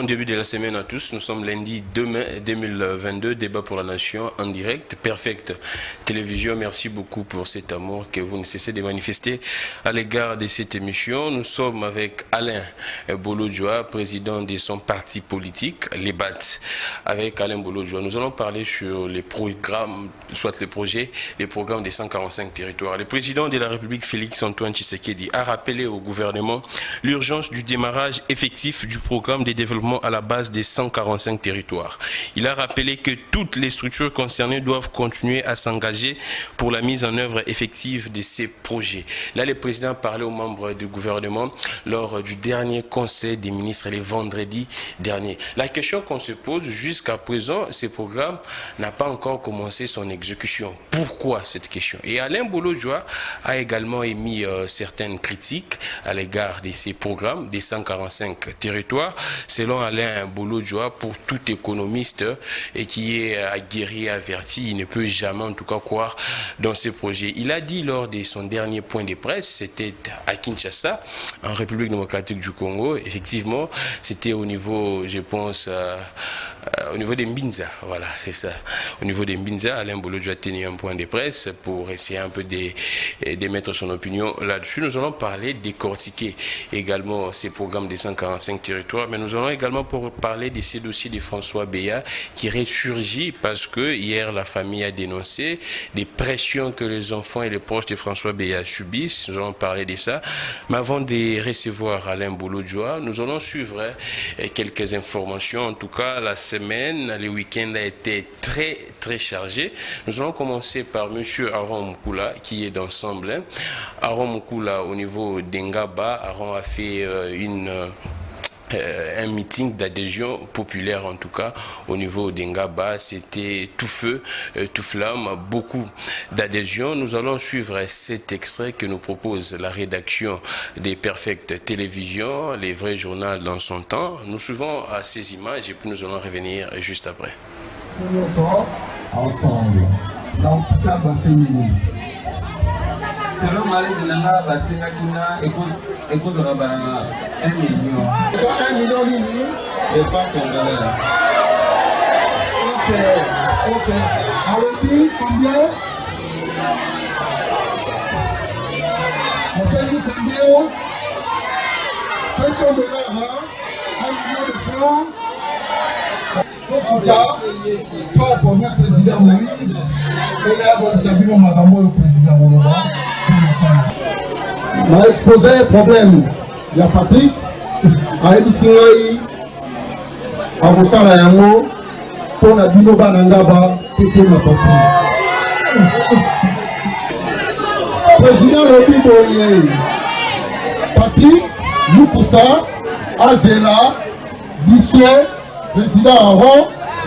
bon début de la semaine à tous. Nous sommes lundi 2 mai 2022, débat pour la nation en direct, Perfect Télévision. Merci beaucoup pour cet amour que vous ne cessez de manifester à l'égard de cette émission. Nous sommes avec Alain Bolodjoa, président de son parti politique, les BAT. Avec Alain Bolodjoa, nous allons parler sur les programmes, soit les projets, les programmes des 145 territoires. Le président de la République, Félix-Antoine Tshisekedi, a rappelé au gouvernement l'urgence du démarrage effectif du programme de développement à la base des 145 territoires. Il a rappelé que toutes les structures concernées doivent continuer à s'engager pour la mise en œuvre effective de ces projets. Là, le président parlait aux membres du gouvernement lors du dernier conseil des ministres le vendredi dernier. La question qu'on se pose jusqu'à présent, ce programme n'a pas encore commencé son exécution. Pourquoi cette question? Et Alain Bolodjoa a également émis certaines critiques à l'égard de ces programmes des 145 territoires. Selon Alain Bolodjoa, pour tout économiste et qui est aguerri et averti, il ne peut jamais en tout cas croire dans ces projets. Il a dit lors de son dernier point de presse, c'était à Kinshasa, en République démocratique du Congo, effectivement, c'était au niveau, je pense, au niveau des Mbinza, voilà, c'est ça. Au niveau des Mbinza, Alain Bolodjoa a tenu un point de presse pour essayer un peu de mettre son opinion là-dessus. Nous allons parler, décortiquer également ces programmes des 145 territoires, mais nous allons également parler de ces dossiers de François Béat qui ressurgit parce que hier la famille a dénoncé des pressions que les enfants et les proches de François Béat subissent. Nous allons parler de ça. Mais avant de recevoir Alain Bolodjoa, nous allons suivre quelques informations. En tout cas, la semaine, le week-end a été très chargé. Nous allons commencer par M. Aaron Mukula qui est d'ensemble. Aaron Mukula au niveau d'Engaba, Aaron a fait un meeting d'adhésion populaire en tout cas au niveau d'Engaba. C'était tout feu, tout flamme, beaucoup d'adhésion. Nous allons suivre cet extrait que nous propose la rédaction des Perfect Télévision, les vrais journaux dans son temps. Nous suivons à ces images et puis nous allons revenir juste après. Nous sommes ensemble dans toute la bassine. Selon Malik Nanga, Basenga Kina, écoute de Rabananga, 1 million. 1 million d'euros. Et pas congolais. Ok. Allez-y, combien? On s'est dit combien? 500 $, hein? 1 million de francs. Donc là, toi, pour le président Moïse, et là, vous avez vu madame le président Moïse. On a exposé le problème. Il y a Patrick, à Ebissingaï, à Rossala Yango, pour la Binoba Nangaba, pour la Patrick. Président Robi Boye, Patrick, Lukusa, Azela, Bissé, président Aaron,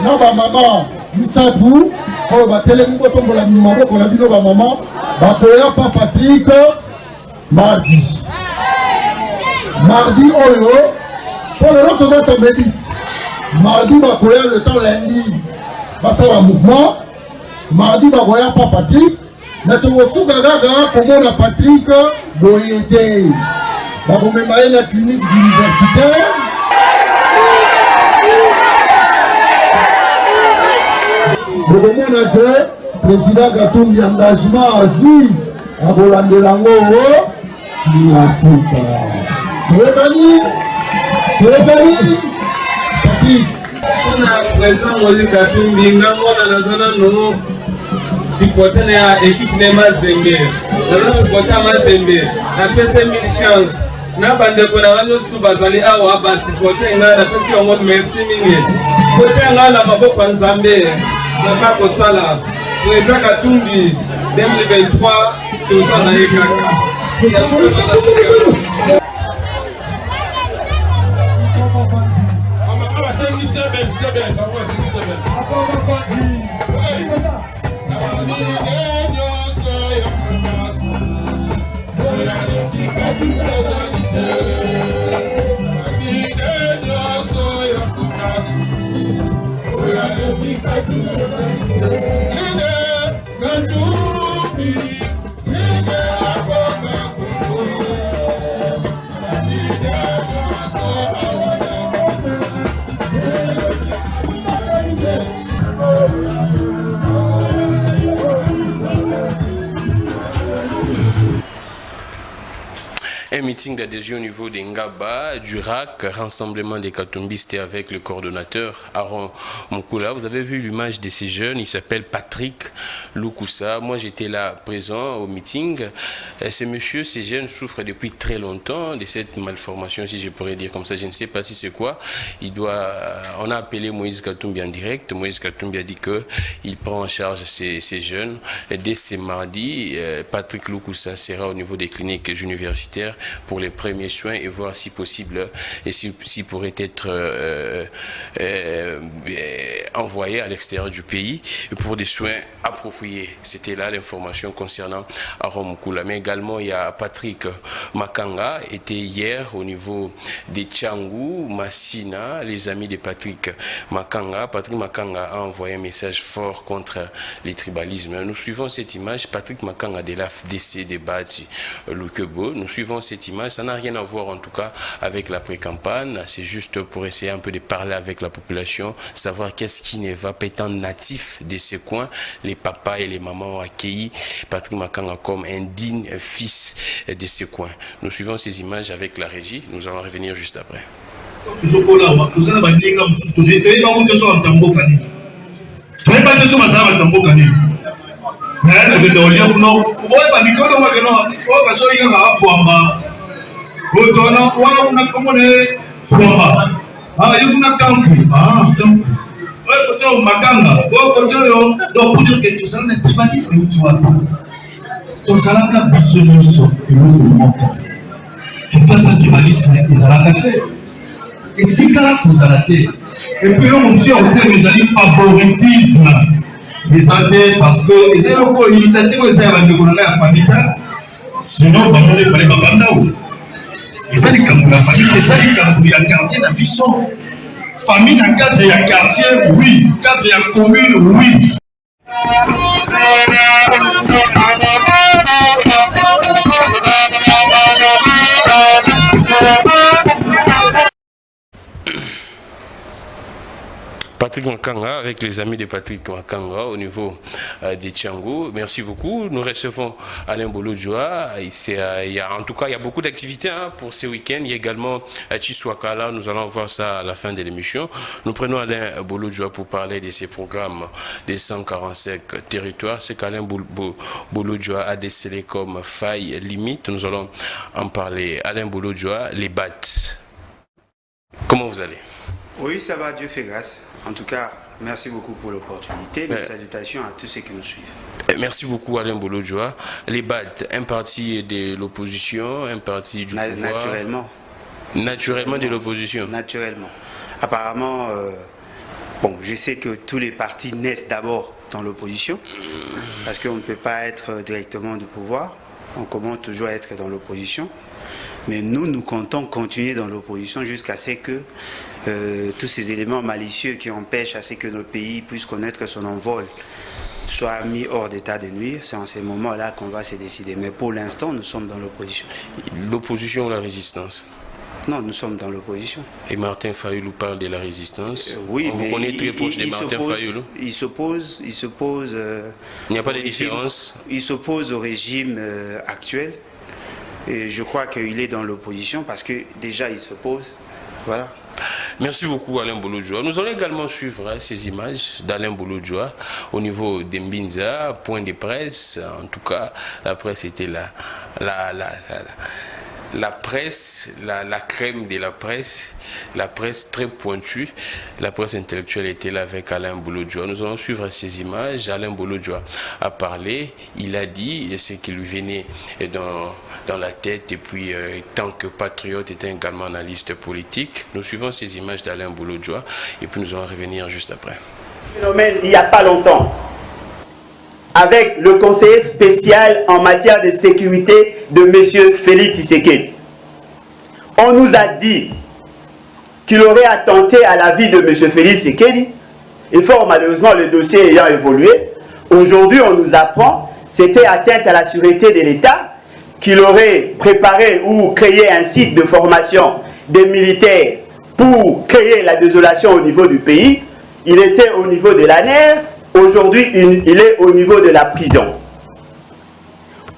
Naba Maman, Missatou, pour la télé, pour la Binoba, pour la Binoba Maman, Bakoya, pas Patrick. Mardi Oyo, pour le autre va tomber vite. Mardi va courir le temps lundi. Va faire un mouvement. Mardi va voir pas Patrick. Mais tu vas tout gaga pour moi la Patrick Boyete. Va vous même la clinique universitaire. Le moment que le président Gatumbi engagement à vie à Rolande Lango. Président Moïse Katumbi, nous supporter l'équipe de Mazembe. Nous supporter Mazembe. Nous avons 1000 chances. Nous avons supporter merci mingi. Président Katumbi 2023 tous en Kaka. meeting d'adhésion au niveau des Ngaba, du RAC, Rassemblement des Katumbistes, avec le coordonnateur Aaron Mukula. Vous avez vu l'image de ces jeunes, il s'appelle Patrick Lukusa. Moi, j'étais là présent au meeting. Ces messieurs, ces jeunes souffrent depuis très longtemps de cette malformation, si je pourrais dire comme ça. Je ne sais pas si c'est quoi. On a appelé Moïse Katumbi en direct. Moïse Katumbi a dit qu'il prend en charge ces jeunes. Et dès ce mardi, Patrick Lukusa sera au niveau des cliniques universitaires pour les premiers soins et voir si possible et s'il pourrait être envoyé à l'extérieur du pays pour des soins appropriés. C'était là l'information concernant Aaron Mukula. Mais également, il y a Patrick Makanga, était hier au niveau des Tchangou, Massina, les amis de Patrick Makanga. Patrick Makanga a envoyé un message fort contre les tribalismes. Nous suivons cette image. Patrick Makanga de l'AFDC de Bati Lukebo. Nous suivons cette image. Ça n'a rien à voir en tout cas avec la pré-campagne. C'est juste pour essayer un peu de parler avec la population, savoir qu'est-ce qui ne va pas, étant natif de ces coins. Les papas et les mamans ont accueilli Patrick Makanga comme un digne fils de ces coins. Nous suivons ces images avec la régie. Nous allons revenir juste après. Donc pour dire que tout ça n'est pas dit, c'est tu vois. Donc ça n'a pas besoin de ça. Et ça qui m'a dit, c'est qu'ils ont la tête. Et dit que là, vous avez et puis on fait un peu mes amis favoritisme. Les amis parce que c'est le initiative que ça va nous donner à famille. Sinon, on va nous faire les babandao. Et ça, les camps la famille, et ça, les camps de quartier d'Abisson. Famille dans cadre de quartier, oui. Cadre de commune, oui. Patrick Makanga avec les amis de Patrick Makanga au niveau des Tchangou. Merci beaucoup. Nous recevons Alain Bolodjoa. En tout cas, il y a beaucoup d'activités pour ce week-end. Il y a également Chiswakala. Nous allons voir ça à la fin de l'émission. Nous prenons Alain Bolodjoa pour parler de ces programmes des 145 territoires. C'est qu'Alain Bolodjoa a décelé comme faille limite. Nous allons en parler. Alain Bolodjoa, les BAT. Comment vous allez? Oui, ça va, Dieu fait grâce. En tout cas, merci beaucoup pour l'opportunité. Mes salutations à tous ceux qui nous suivent. Merci beaucoup Alain Bolodjoa. Les BAT, un parti de l'opposition, un parti du pouvoir. Naturellement. Naturellement de l'opposition. Naturellement. Apparemment, je sais que tous les partis naissent d'abord dans l'opposition, parce qu'on ne peut pas être directement du pouvoir. On commence toujours à être dans l'opposition. Mais nous comptons continuer dans l'opposition jusqu'à ce que tous ces éléments malicieux qui empêchent à ce que notre pays puisse connaître son envol soient mis hors d'état de nuire. C'est en ces moments-là qu'on va se décider. Mais pour l'instant, nous sommes dans l'opposition. L'opposition ou la résistance? Non, nous sommes dans l'opposition. Et Martin Fayoulou parle de la résistance. Oui, on vous connaît très proche de Martin Fayoulou. Il s'oppose. Il n'y a pas de différence. Il s'oppose au régime actuel. Et je crois qu'il est dans l'opposition parce que déjà il s'oppose. Voilà. Merci beaucoup Alain Bolodjoa. Nous allons également suivre ces images d'Alain Bolodjoa au niveau d'Mbinza, point de presse. En tout cas, la presse était là. La presse, la crème de la presse très pointue, la presse intellectuelle était là avec Alain Bolodjoa. Nous allons suivre ces images. Alain Bolodjoa a parlé, il a dit ce qui lui venait dans la tête, et puis tant que patriote, était également analyste politique. Nous suivons ces images d'Alain Bolodjoa et puis nous allons revenir juste après. Phénomène il n'y a pas longtemps, avec le conseiller spécial en matière de sécurité de M. Félix Tshisekedi. On nous a dit qu'il aurait attenté à la vie de M. Félix Tshisekedi. Et fort malheureusement, le dossier ayant évolué, aujourd'hui on nous apprend que c'était atteinte à la sûreté de l'État, qu'il aurait préparé ou créé un site de formation des militaires pour créer la désolation au niveau du pays. Il était au niveau de l'ANER. Aujourd'hui, il est au niveau de la prison.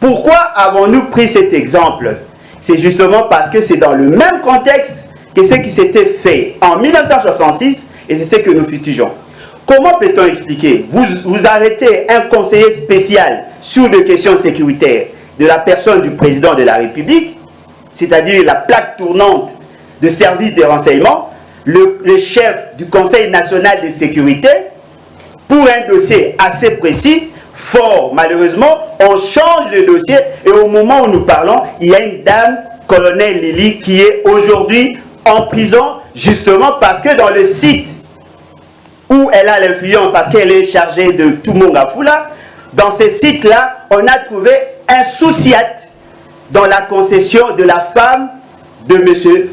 Pourquoi avons-nous pris cet exemple? c'est justement parce que c'est dans le même contexte que ce qui s'était fait en 1966 et c'est ce que nous fustigeons. Comment peut-on expliquer? Vous arrêtez un conseiller spécial sur des questions sécuritaires de la personne du président de la République, c'est-à-dire la plaque tournante de service de renseignement, le chef du Conseil national de sécurité, pour un dossier assez précis. Fort malheureusement, on change le dossier et au moment où nous parlons, il y a une dame, colonel Lily, qui est aujourd'hui en prison, justement parce que dans le site où elle a l'influence, parce qu'elle est chargée de tout Mongafula, dans ce site-là, on a trouvé un sous-siat dans la concession de la femme de M.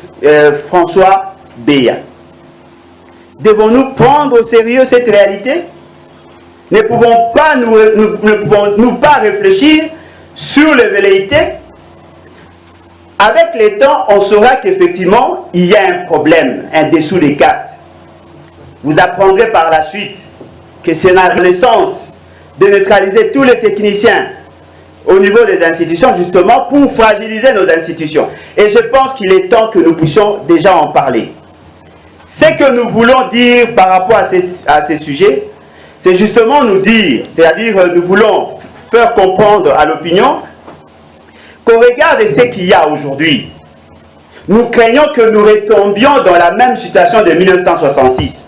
François Béa. Devons-nous prendre au sérieux cette réalité? Ne pouvons-nous pas réfléchir sur les velléités? Avec les temps, on saura qu'effectivement, il y a un problème, un dessous des cartes. Vous apprendrez par la suite que c'est la renaissance de neutraliser tous les techniciens au niveau des institutions, justement pour fragiliser nos institutions. Et je pense qu'il est temps que nous puissions déjà en parler. Ce que nous voulons dire par rapport à ces sujets, c'est justement nous dire, c'est-à-dire nous voulons faire comprendre à l'opinion qu'au regard de ce qu'il y a aujourd'hui, nous craignons que nous retombions dans la même situation de 1966.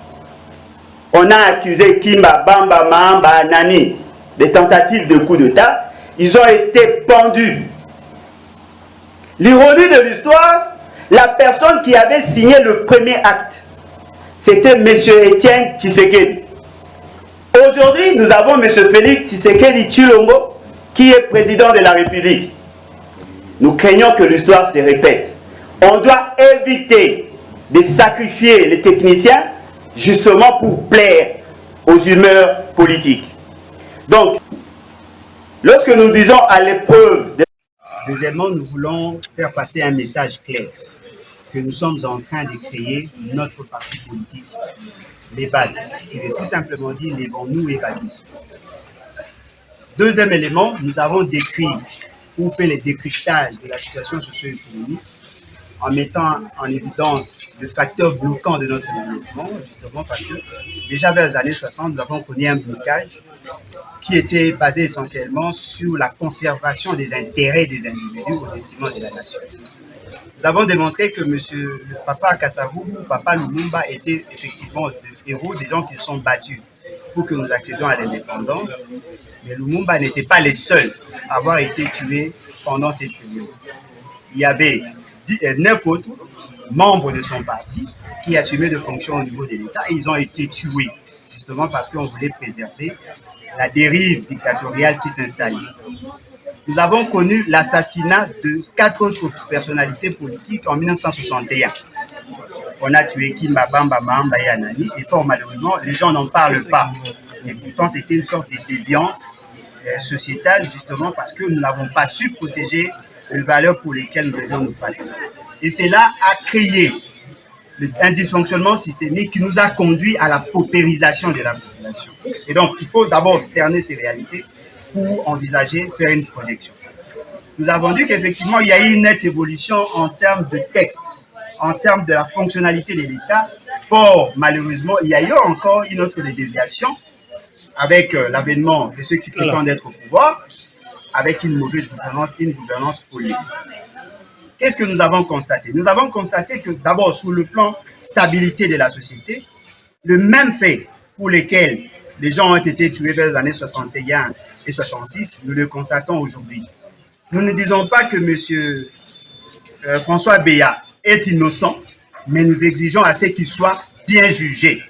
On a accusé Kimba, Bamba, Mahamba, Nani des tentatives de coup d'État. Ils ont été pendus. L'ironie de l'histoire, la personne qui avait signé le premier acte, c'était M. Étienne Tshisekedi. Aujourd'hui, nous avons M. Félix Tshisekedi Tshilombo, qui est président de la République. Nous craignons que l'histoire se répète. On doit éviter de sacrifier les techniciens justement pour plaire aux humeurs politiques. Donc, lorsque nous disons à l'épreuve... Deuxièmement, nous voulons faire passer un message clair que nous sommes en train de créer notre parti politique, les BAD, qui veut tout simplement dire les nous et badistes. Deuxième élément, nous avons décrit ou fait le décryptage de la situation socio-économique en mettant en évidence le facteur bloquant de notre développement, justement parce que déjà vers les années 60, nous avons connu un blocage qui était basé essentiellement sur la conservation des intérêts des individus au détriment de la nation. Nous avons démontré que le papa Kassavou, papa Lumumba étaient effectivement des héros, des gens qui se sont battus pour que nous accédions à l'indépendance. Mais Lumumba n'était pas les seuls à avoir été tués pendant cette période. Il y avait 9 autres membres de son parti qui assumaient des fonctions au niveau de l'État et ils ont été tués justement parce qu'on voulait préserver la dérive dictatoriale qui s'installe. Nous avons connu l'assassinat de 4 autres personnalités politiques en 1961. On a tué Kimba, Bamba, Mahamba et Anani et fort malheureusement, les gens n'en parlent pas. Et pourtant, c'était une sorte de déviance sociétale justement parce que nous n'avons pas su protéger les valeurs pour lesquelles nous devons nous battre. Et cela a créé un dysfonctionnement systémique qui nous a conduit à la paupérisation de la population. Et donc, il faut d'abord cerner ces réalités pour envisager faire une projection. Nous avons dit qu'effectivement, il y a eu une nette évolution en termes de texte, en termes de la fonctionnalité de l'État. Fort malheureusement, il y a eu encore une autre déviation avec l'avènement de ceux qui prétendent être au pouvoir, avec une mauvaise gouvernance, une gouvernance politique. Qu'est-ce que nous avons constaté? Nous avons constaté que d'abord, sur le plan stabilité de la société, le même fait pour lesquels les gens ont été tués vers les années 61 et 66, nous le constatons aujourd'hui. Nous ne disons pas que M. François Béa est innocent, mais nous exigeons à ce qu'il soit bien jugé.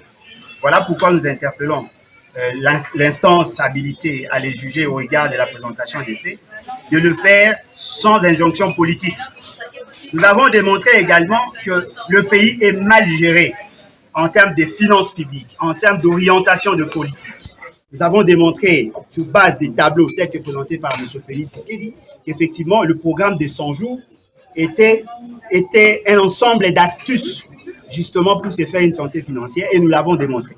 Voilà pourquoi nous interpellons l'instance habilitée à les juger au regard de la présentation des faits, de le faire sans injonction politique. Nous avons démontré également que le pays est mal géré en termes de finances publiques, en termes d'orientation de politique. Nous avons démontré, sur base des tableaux tels que présentés par M. Félix Tshisekedi, qu'effectivement, le programme des 100 jours était un ensemble d'astuces, justement, pour se faire une santé financière, et nous l'avons démontré.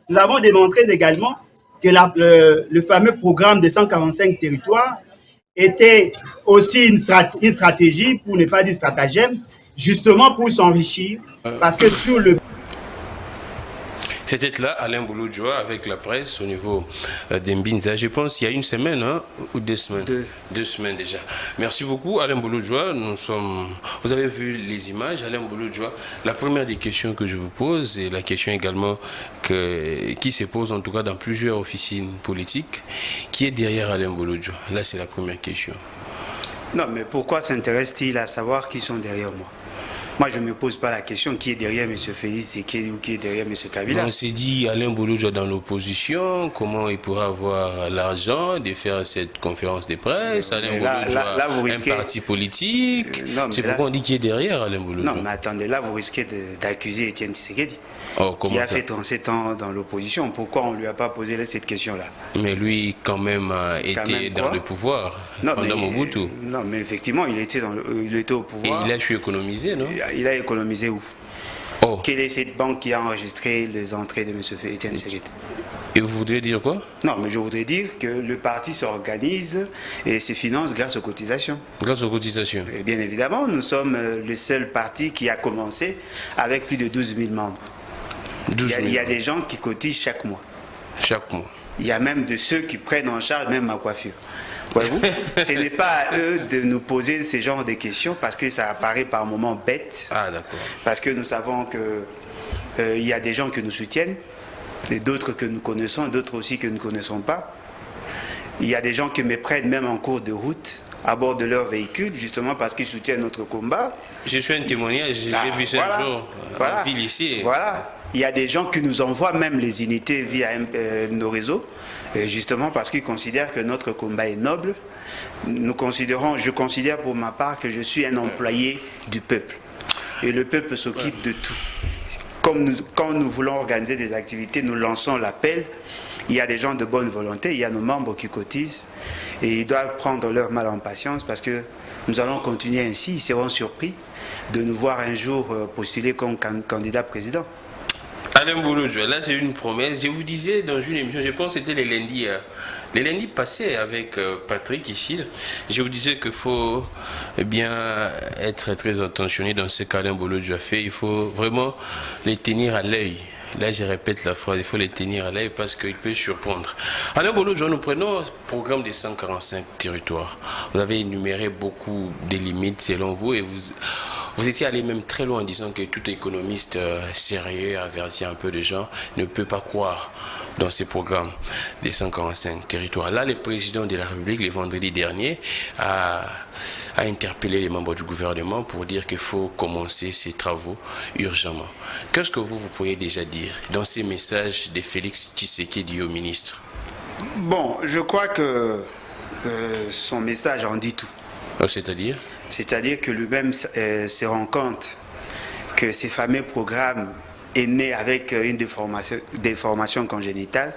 Nous avons démontré également que le fameux programme des 145 territoires était aussi une stratégie, pour ne pas dire stratagème, justement pour s'enrichir, parce que sur le... C'était là Alain Bouloudjoa avec la presse au niveau d'Mbinza. Je pense il y a une semaine ou 2 semaines. 2 semaines déjà. Merci beaucoup Alain Bouloudjoa. Vous avez vu les images. Alain Bouloudjoa, la première des questions que je vous pose et la question également qui se pose en tout cas dans plusieurs officines politiques, qui est derrière Alain Bouloudjoa? Là c'est la première question. Non, mais pourquoi s'intéresse-t-il à savoir qui sont derrière moi? Moi, je ne me pose pas la question qui est derrière M. Félix Tshisekedi ou qui est derrière M. Kabila. On s'est dit, Alain Bouloudjoa dans l'opposition, comment il pourra avoir l'argent de faire cette conférence de presse? Alain Bouloudjoa, un parti politique. C'est pourquoi on dit qui est derrière Alain Bouloudjoa. Non, mais attendez, là, vous risquez d'accuser Étienne Tshisekedi. Qui a fait 37 ans dans l'opposition. Pourquoi on ne lui a pas posé cette question-là? Mais lui, quand même, était dans le pouvoir pendant Mobutu. Non, mais effectivement, il était au pouvoir. Et il a su économiser, non? Il a économisé où? Quelle est cette banque qui a enregistré les entrées de M. Étienne Tshisekedi? Et vous voudriez dire quoi? Non, mais je voudrais dire que le parti s'organise et se finance grâce aux cotisations. Grâce aux cotisations? Et bien évidemment, nous sommes le seul parti qui a commencé avec plus de 12 000 membres. Il y a des gens qui cotisent chaque mois. Chaque mois. Il y a même de ceux qui prennent en charge même ma coiffure. Voyez-vous, ce n'est pas à eux de nous poser ce genre de questions parce que ça apparaît par moments bête. Ah, d'accord. Parce que nous savons qu'il y a des gens que nous soutiennent, et d'autres que nous connaissons, d'autres aussi que nous ne connaissons pas. Il y a des gens qui me prennent même en cours de route à bord de leur véhicule, justement parce qu'ils soutiennent notre combat. Je suis un témoignage, j'ai vu ça un jour à la ville ici. Voilà. Il y a des gens qui nous envoient même les unités via nos réseaux, justement parce qu'ils considèrent que notre combat est noble. Je considère pour ma part que je suis un employé du peuple. Et le peuple s'occupe de tout. Quand nous voulons organiser des activités, nous lançons l'appel. Il y a des gens de bonne volonté, il y a nos membres qui cotisent. Et ils doivent prendre leur mal en patience parce que nous allons continuer ainsi. Ils seront surpris de nous voir un jour postuler comme candidat président. Alain Bouloudjoa, là c'est une promesse. Je vous disais dans une émission, je pense que c'était les lundis passés avec Patrick ici. Je vous disais qu'il faut bien être très attentionné dans ce qu'Alain Bouloudjoa fait. Il faut vraiment les tenir à l'œil. Là, je répète la phrase, il faut les tenir à l'œil parce qu'il peut surprendre. Alain Bouloudjoa, nous prenons le programme des 145 territoires. Vous avez énuméré beaucoup de limites selon vous et vous étiez allé même très loin en disant que tout économiste sérieux, averti un peu de gens, ne peut pas croire dans ces programmes des 145 territoires. Là, le président de la République, le vendredi dernier, a interpellé les membres du gouvernement pour dire qu'il faut commencer ces travaux urgemment. Qu'est-ce que vous pourriez déjà dire dans ces messages de Félix Tshisekedi au ministre? Bon, je crois que son message en dit tout. C'est-à-dire? C'est-à-dire que lui-même se rend compte que ces fameux programmes est né avec une déformation congénitale,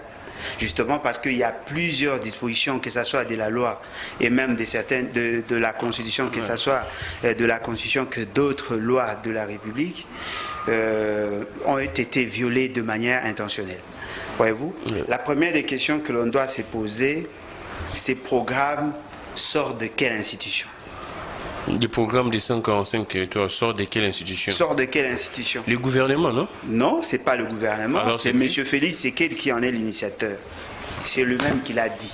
justement parce qu'il y a plusieurs dispositions, que ce soit de la loi et même de la Constitution, que ce soit de la Constitution que d'autres lois de la République ont été violées de manière intentionnelle. Voyez-vous, la première des questions que l'on doit se poser, ces programmes sortent de quelle institution? Le programme des 145 territoires sort de quelle institution? Sort de quelle institution? Le gouvernement, non? Non, ce n'est pas le gouvernement. C'est M. Félix Tshisekedi qui en est l'initiateur. C'est lui-même qui l'a dit.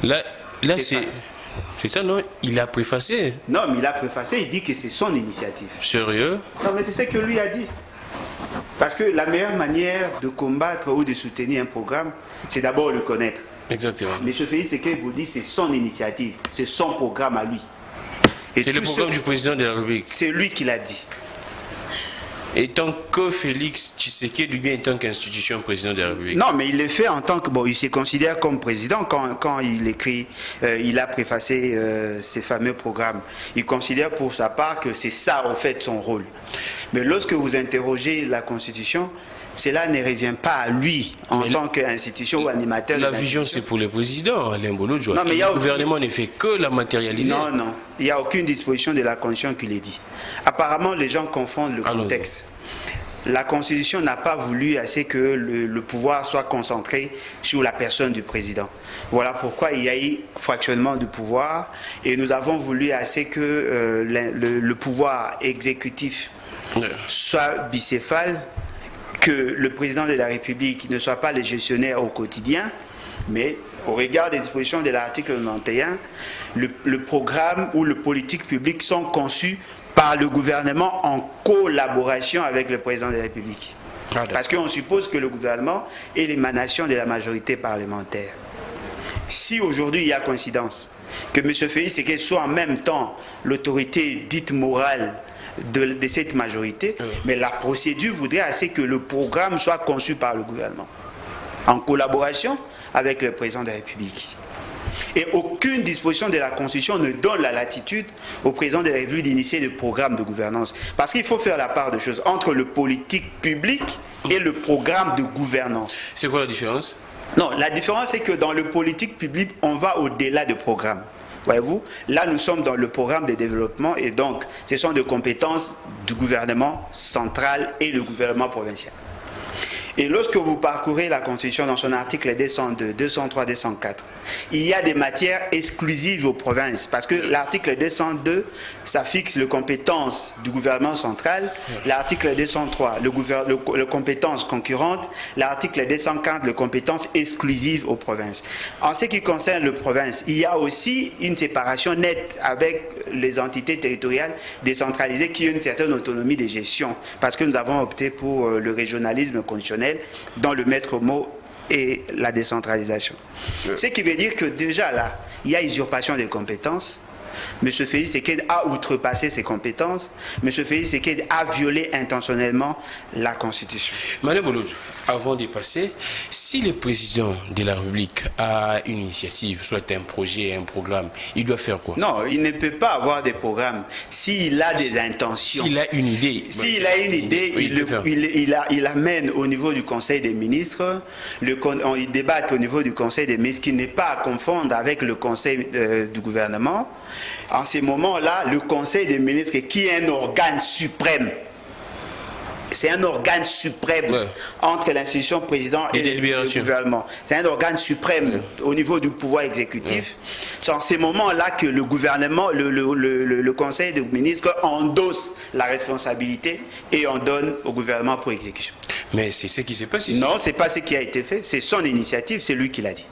Là c'est ça, non? Il a préfacé. Non, mais il a préfacé, il dit que c'est son initiative. Sérieux? Non, mais c'est ce que lui a dit. Parce que la meilleure manière de combattre ou de soutenir un programme, c'est d'abord le connaître. Exactement. M. Félix Tshisekedi vous dit que c'est son initiative, c'est son programme à lui. C'est le programme du président de la République. C'est lui qui l'a dit. Et tant que Félix Tshisekedi, bien en tant qu'institution président de la République. Non, mais il le fait en tant que... Bon, il se considère comme président quand il écrit, il a préfacé ces fameux programmes. Il considère pour sa part que c'est ça, en fait, son rôle. Mais lorsque vous interrogez la Constitution, cela ne revient pas à lui en tant qu'institution ou animateur. La vision, c'est pour le président, Alain Bouloudjoa. Le gouvernement ne fait que la matérialiser. Non, non. Il n'y a aucune disposition de la Constitution qui le dit. Apparemment, les gens confondent le contexte. la Constitution n'a pas voulu assez que le pouvoir soit concentré sur la personne du président. Voilà pourquoi il y a eu fractionnement du pouvoir et nous avons voulu assez que le pouvoir exécutif soit bicéphale, que le président de la République ne soit pas le gestionnaire au quotidien, mais au regard des dispositions de l'article 91, le programme ou le politique publique sont conçus par le gouvernement en collaboration avec le président de la République. Parce qu'on suppose que le gouvernement est l'émanation de la majorité parlementaire. Si aujourd'hui il y a coïncidence que M. Félix Tshisekedi soit en même temps l'autorité dite morale de cette majorité, mais la procédure voudrait assez que le programme soit conçu par le gouvernement, en collaboration avec le président de la République. Et aucune disposition de la Constitution ne donne la latitude au président de la République d'initier des programmes de gouvernance. Parce qu'il faut faire la part de choses entre le politique public et le programme de gouvernance. C'est quoi la différence? Non, la différence c'est que dans le politique public, on va au-delà du programme. Voyez-vous, là nous sommes dans le programme de développement et donc ce sont des compétences du gouvernement central et le gouvernement provincial. Et lorsque vous parcourez la Constitution dans son article 202, 203, 204, il y a des matières exclusives aux provinces. Parce que l'article 202, ça fixe les compétences du gouvernement central. L'article 203, les compétences concurrentes. L'article 240, les compétences exclusives aux provinces. En ce qui concerne les provinces, il y a aussi une séparation nette avec les entités territoriales décentralisées qui ont une certaine autonomie de gestion. Parce que nous avons opté pour le régionalisme constitutionnel dans le maître mot et la décentralisation. Ce qui veut dire que déjà là, il y a usurpation des compétences. M. Félix Tshisekedi a outrepassé ses compétences. M. Félix Tshisekedi a violé intentionnellement la Constitution. Madame Bolodjo, avant de passer, si le président de la République a une initiative, soit un projet, un programme, il doit faire quoi? Non, il ne peut pas avoir des programmes. S'il a des intentions... S'il a une idée... S'il a une idée, il amène au niveau du Conseil des ministres, il débat au niveau du Conseil des ministres, qui n'est pas à confondre avec le Conseil du gouvernement. En ces moments-là, le Conseil des ministres, qui est un organe suprême, c'est un organe suprême entre l'institution président et le gouvernement. C'est un organe suprême au niveau du pouvoir exécutif. C'est en ces moments-là que le gouvernement, le Conseil des ministres endosse la responsabilité et on donne au gouvernement pour exécution. Mais c'est ce qui s'est passé ici. Non, ce n'est pas ce qui a été fait. C'est son initiative, c'est lui qui l'a dit.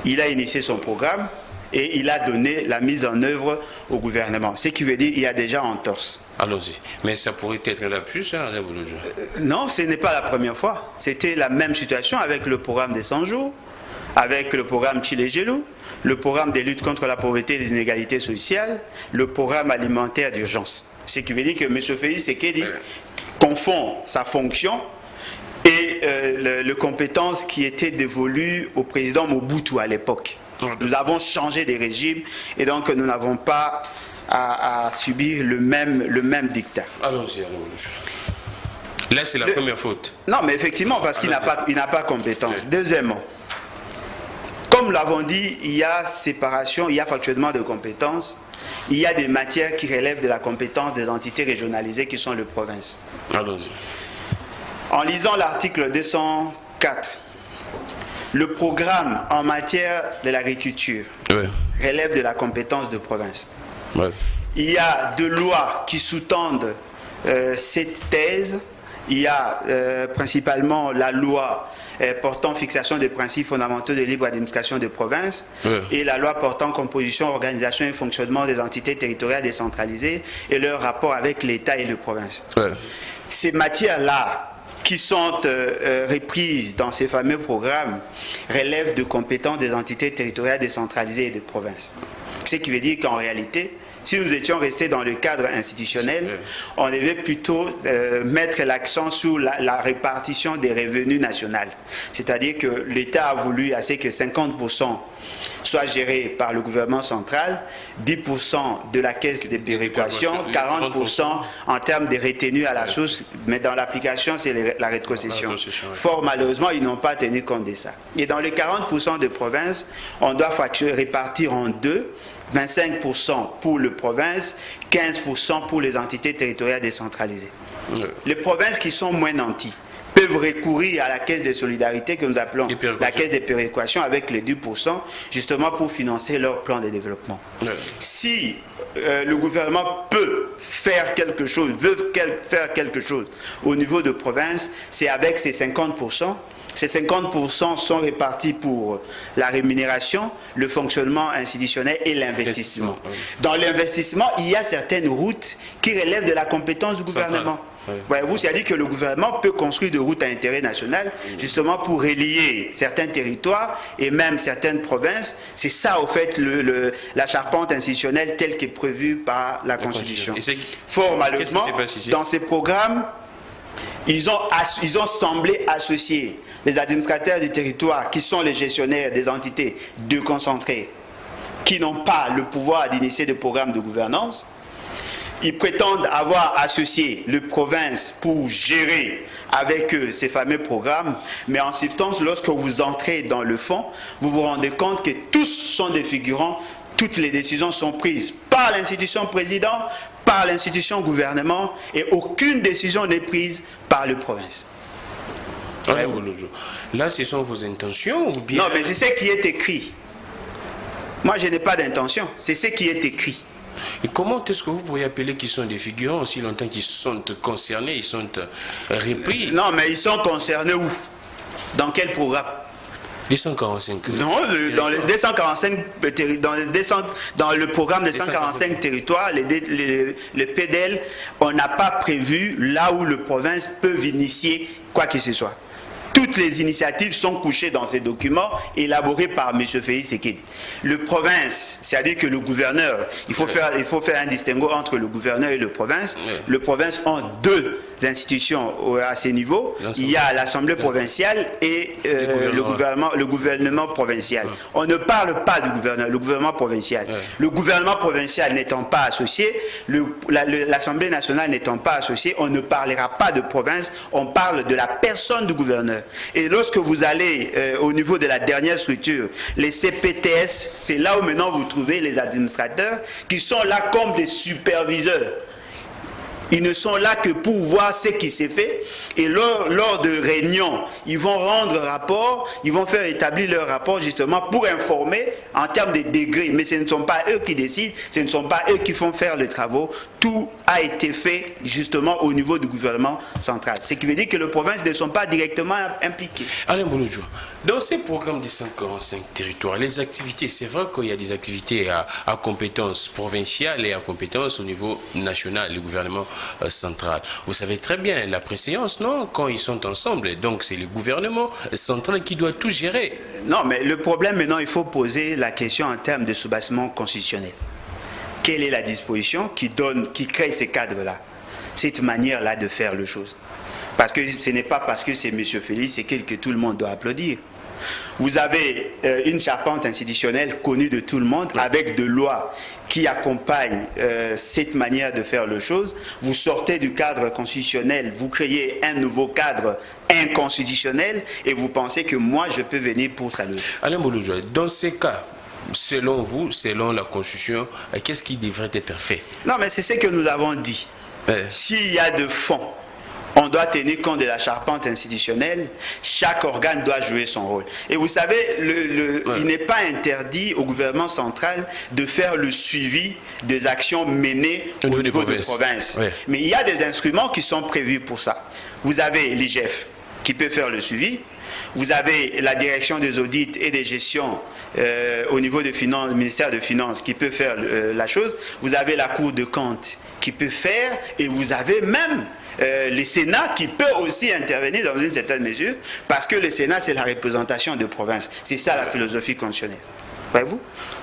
Il a initié son programme et il a donné la mise en œuvre au gouvernement. Ce qui veut dire qu'il y a déjà entorse. Allons-y. Mais ça pourrait être là plus, hein, non, ce n'est pas la première fois. C'était la même situation avec le programme des 100 jours, avec le programme Chile-Gelou, le programme de lutte contre la pauvreté et les inégalités sociales, le programme alimentaire d'urgence. Ce qui veut dire que M. Félix Tshisekedi confond sa fonction et les compétences qui étaient dévolues au président Mobutu à l'époque. Nous avons changé des régimes et donc nous n'avons pas à subir le même dictat. Allons-y, là c'est la première faute. Non, mais effectivement, parce qu'il n'a pas compétence. Deuxièmement, comme nous l'avons dit, il y a séparation, il y a fractionnement de compétences. Il y a des matières qui relèvent de la compétence des entités régionalisées qui sont les provinces. Allons-y. En lisant l'article 204, le programme en matière de l'agriculture relève de la compétence de province. Il y a deux lois qui sous-tendent cette thèse. Il y a principalement la loi portant fixation des principes fondamentaux de libre administration des provinces et la loi portant composition, organisation et fonctionnement des entités territoriales décentralisées et leur rapport avec l'État et les provinces. Ces matières-là qui sont reprises dans ces fameux programmes relèvent de compétences des entités territoriales décentralisées et des provinces. Ce qui veut dire qu'en réalité, si nous étions restés dans le cadre institutionnel, on devait plutôt mettre l'accent sur la répartition des revenus nationaux. C'est-à-dire que l'État a voulu assez que 50% soit géré par le gouvernement central, 10% de la caisse de péréquation, 40% en termes de retenues à la source, mais dans l'application, c'est la rétrocession. Fort malheureusement, ils n'ont pas tenu compte de ça. Et dans les 40% de provinces, on doit répartir en deux, 25% pour les provinces, 15% pour les entités territoriales décentralisées. Les provinces qui sont moins nantis peuvent recourir à la caisse de solidarité que nous appelons la caisse de péréquation avec les 10%, justement pour financer leur plan de développement. Si le gouvernement peut faire quelque chose, veut faire quelque chose au niveau de province, c'est avec ces 50%. Ces 50% sont répartis pour la rémunération, le fonctionnement institutionnel et l'investissement. Dans l'investissement, il y a certaines routes qui relèvent de la compétence du gouvernement. Voyez-vous, c'est-à-dire que le gouvernement peut construire des routes à intérêt national justement pour relier certains territoires et même certaines provinces. C'est ça, au fait, la charpente institutionnelle telle qu'est prévue par la Constitution. Fort malheureusement, dans ces programmes, ils ont semblé associer les administrateurs du territoire qui sont les gestionnaires des entités déconcentrées qui n'ont pas le pouvoir d'initier des programmes de gouvernance. Ils prétendent avoir associé les provinces pour gérer avec eux ces fameux programmes, mais en substance, lorsque vous entrez dans le fond, vous vous rendez compte que tous sont des figurants. Toutes les décisions sont prises par l'institution président, par l'institution gouvernement, et aucune décision n'est prise par les provinces. Là, ce sont vos intentions ou bien... Non, mais c'est ce qui est écrit. Moi, je n'ai pas d'intention. C'est ce qui est écrit. Et comment est-ce que vous pourriez appeler qu'ils sont des figurants aussi longtemps qu'ils sont concernés, ils sont repris? Non, mais ils sont concernés où? Dans quel programme? 245. Non, dans le 245 dans le programme des 145 territoires, le PDL, on n'a pas prévu là où le province peut initier quoi que ce soit. Toutes les initiatives sont couchées dans ces documents élaborés par M. Félix Tshisekedi. Le province, c'est-à-dire que le gouverneur, il faut faire un distinguo entre le gouverneur et le province. Le province ont deux institutions à ces niveaux. Il y a l'Assemblée provinciale et le gouvernement provincial. On ne parle pas du gouverneur, le gouvernement provincial. Le gouvernement provincial n'étant pas associé, l'Assemblée nationale n'étant pas associée, on ne parlera pas de province, on parle de la personne du gouverneur. Et lorsque vous allez au niveau de la dernière structure, les CPTS, c'est là où maintenant vous trouvez les administrateurs qui sont là comme des superviseurs. Ils ne sont là que pour voir ce qui s'est fait et lors de réunions, ils vont rendre rapport, ils vont faire établir leur rapport justement pour informer en termes de degrés. Mais ce ne sont pas eux qui décident, ce ne sont pas eux qui font faire les travaux. Tout a été fait justement au niveau du gouvernement central. Ce qui veut dire que les provinces ne sont pas directement impliquées. Alain Bouloudjou, dans ces programmes des 145 territoires, les activités, c'est vrai qu'il y a des activités à compétence provinciale et à compétence au niveau national, le gouvernement central. Vous savez très bien la préséance, non, quand ils sont ensemble. Donc c'est le gouvernement central qui doit tout gérer. Non, mais le problème maintenant, il faut poser la question en termes de soubassement constitutionnel. Quelle est la disposition qui crée ces cadres-là, cette manière-là de faire les choses? Parce que ce n'est pas parce que c'est M. Félix Tshisekedi que tout le monde doit applaudir. Vous avez une charpente institutionnelle connue de tout le monde avec des lois qui accompagnent cette manière de faire les choses. Vous sortez du cadre constitutionnel, vous créez un nouveau cadre inconstitutionnel et vous pensez que moi je peux venir pour saluer. Alain Bouloudjou, dans ces cas, selon vous, selon la Constitution, qu'est-ce qui devrait être fait? Non, mais c'est ce que nous avons dit. S'il y a de fonds, on doit tenir compte de la charpente institutionnelle. Chaque organe doit jouer son rôle. Et vous savez, il n'est pas interdit au gouvernement central de faire le suivi des actions menées au niveau de province. Mais il y a des instruments qui sont prévus pour ça. Vous avez l'IGF qui peut faire le suivi. Vous avez la direction des audits et des gestions au niveau des finances, le ministère des Finances qui peut faire la chose. Vous avez la Cour de comptes qui peut faire, et vous avez même le Sénat qui peut aussi intervenir dans une certaine mesure, parce que le Sénat c'est la représentation de province. C'est ça la philosophie constitutionnelle. Voyez-vous?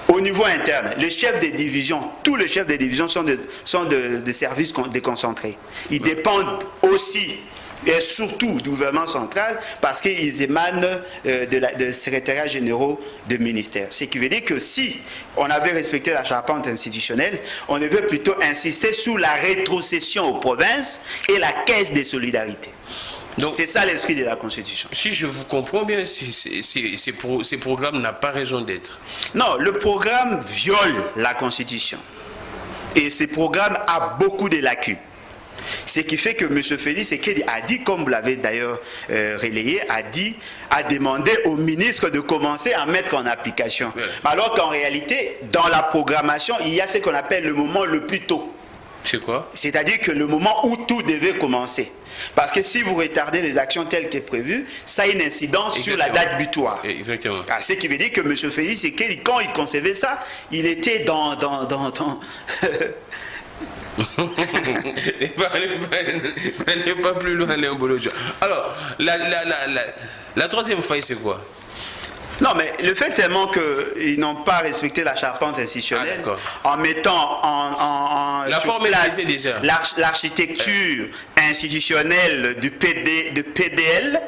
Au niveau interne, les chefs des divisions, tous les chefs des divisions sont de services déconcentrés. Ils dépendent aussi et surtout du gouvernement central parce qu'ils émanent de secrétariats généraux de ministères. Ce qui veut dire que si on avait respecté la charpente institutionnelle, on devait plutôt insister sur la rétrocession aux provinces et la caisse des solidarités. Donc c'est ça l'esprit de la Constitution. Si je vous comprends bien, ces programmes n'ont pas raison d'être. Non, le programme viole la Constitution. Et ce programme a beaucoup de lacunes. Ce qui fait que M. Félix Tshisekedi a dit, comme vous l'avez d'ailleurs relayé, a demandé au ministre de commencer à mettre en application. Ouais. Alors qu'en réalité, dans la programmation, il y a ce qu'on appelle le moment le plus tôt. C'est quoi? C'est-à-dire que le moment où tout devait commencer. Parce que si vous retardez les actions telles que prévues, ça a une incidence sur la date butoir. Exactement. Alors, ce qui veut dire que M. Félix Tshisekedi, quand il concevait ça, il était dans n'est pas plus loin, Léon Bolojo. Alors, la troisième faille, c'est quoi? Non, mais le fait tellement qu'ils n'ont pas respecté la charpente institutionnelle en mettant la forme place déjà l'architecture institutionnelle du PDL,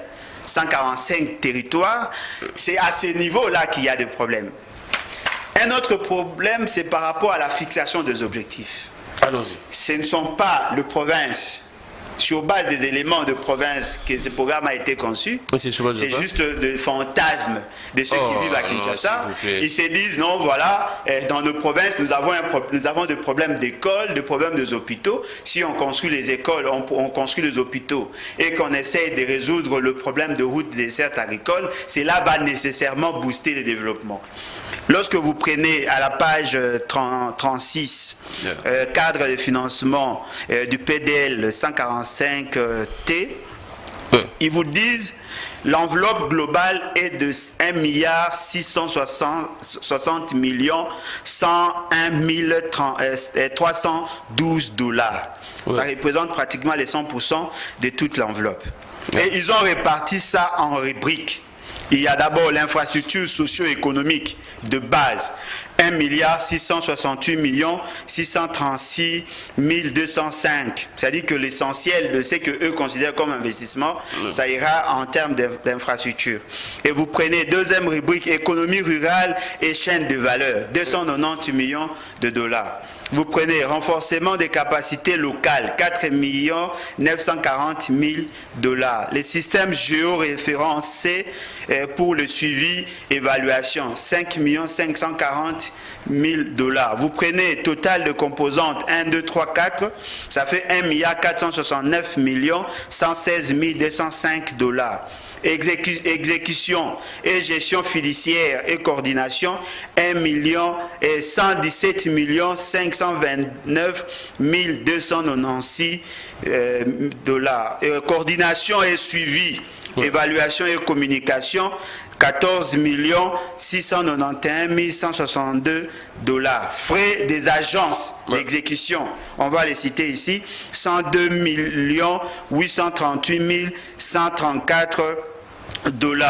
145 territoires, c'est à ce niveau-là qu'il y a des problèmes. Un autre problème, c'est par rapport à la fixation des objectifs. Allons-y. Ce ne sont pas les provinces, sur base des éléments de province que ce programme a été conçu. C'est juste des fantasmes de ceux qui vivent à Kinshasa. Ils se disent, non, voilà, dans nos provinces, nous avons des problèmes d'école, des problèmes des hôpitaux. Si on construit les écoles, on construit les hôpitaux, et qu'on essaie de résoudre le problème de routes dessertes agricoles, cela va nécessairement booster le développement. Lorsque vous prenez à la page 36, cadre de financement du PDL 145T, ils vous disent l'enveloppe globale est de 1 660 101 312 $. Ça représente pratiquement les 100% de toute l'enveloppe. Et ils ont réparti ça en rubriques. Il y a d'abord l'infrastructure socio-économique de base, 1 668 636 205. C'est-à-dire que l'essentiel de ce qu'eux considèrent comme investissement, ça ira en termes d'infrastructure. Et vous prenez deuxième rubrique, économie rurale et chaîne de valeur, 290 millions $. Vous prenez renforcement des capacités locales, 4 940 000 $. Les systèmes géoréférencés pour le suivi, évaluation, 5 540 000 $. Vous prenez total de composantes 1, 2, 3, 4, ça fait 1 469 116 205 $. Exécution et gestion fiduciaire et coordination, 1 117 529 296 $. Coordination et suivi, évaluation et communication, 14 691 162 $. Frais des agences d'exécution, on va les citer ici, 102 838 134 $.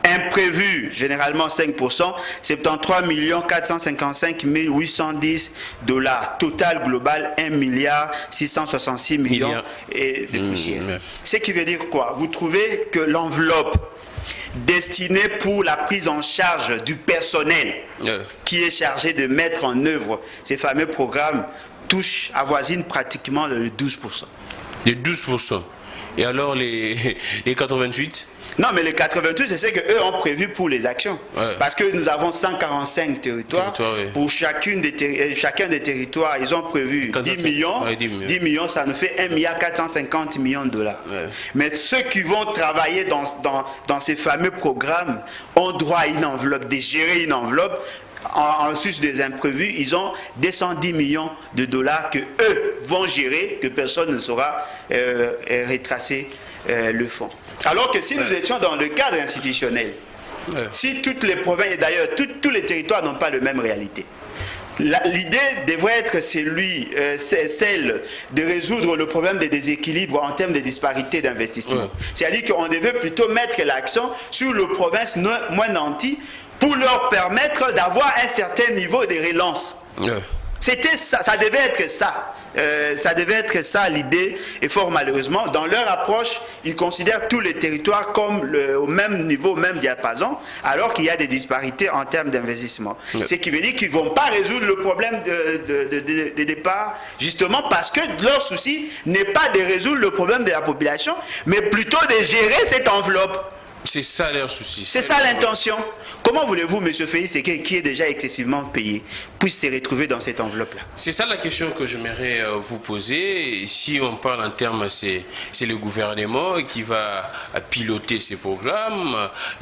Imprévu, généralement 5%, 73 455 810 $. Total global, 1 666 millions et de poussière. Ce qui veut dire quoi? Vous trouvez que l'enveloppe destinée pour la prise en charge du personnel qui est chargé de mettre en œuvre ces fameux programmes avoisine pratiquement le 12%. De 12%. Et alors les 88? Non, mais les 88, c'est ce qu'eux ont prévu pour les actions. Parce que nous avons 145 territoires. Pour chacun des territoires, ils ont prévu 10 millions. 10 millions, ça nous fait 1 450 millions $. Mais ceux qui vont travailler dans ces fameux programmes ont droit à une enveloppe, de gérer une enveloppe. En sus des imprévus, ils ont 210 millions $, que eux vont gérer, que personne ne saura retracer le fonds. Alors que si nous étions dans le cadre institutionnel, si toutes les provinces, et d'ailleurs tous les territoires n'ont pas la même réalité, l'idée devrait être celle de résoudre le problème des déséquilibres en termes de disparités d'investissement. C'est-à-dire qu'on devait plutôt mettre l'accent sur les provinces moins nanties pour leur permettre d'avoir un certain niveau de relance. C'était ça, ça devait être ça. Ça devait être ça l'idée, et fort malheureusement, dans leur approche, ils considèrent tous les territoires comme au même niveau, au même diapason, alors qu'il y a des disparités en termes d'investissement. Ce qui veut dire qu'ils ne vont pas résoudre le problème de départ, justement parce que leur souci n'est pas de résoudre le problème de la population, mais plutôt de gérer cette enveloppe. C'est ça leur souci. C'est ça l'intention. Comment voulez-vous, M. Félix Sekei, qui est déjà excessivement payé, puisse se retrouver dans cette enveloppe-là? C'est ça la question que j'aimerais vous poser. Si on parle en termes, c'est le gouvernement qui va piloter ces programmes.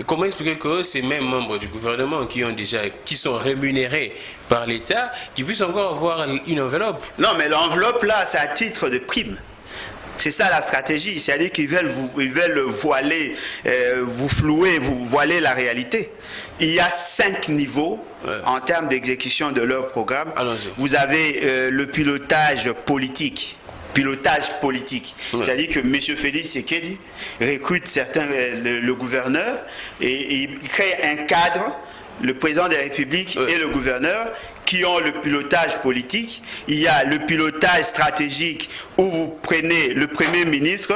Comment expliquer que ces mêmes membres du gouvernement qui sont rémunérés par l'État, qui puissent encore avoir une enveloppe? Non, mais l'enveloppe là, c'est à titre de prime. C'est ça la stratégie, c'est-à-dire qu'ils veulent voiler, vous flouer, vous voiler la réalité. Il y a 5 niveaux en termes d'exécution de leur programme. Vous avez le pilotage politique. C'est-à-dire que M. Félix Sekedi recrute le gouverneur et il crée un cadre, le président de la République et le gouverneur, qui ont le pilotage politique. Il y a le pilotage stratégique où vous prenez le Premier ministre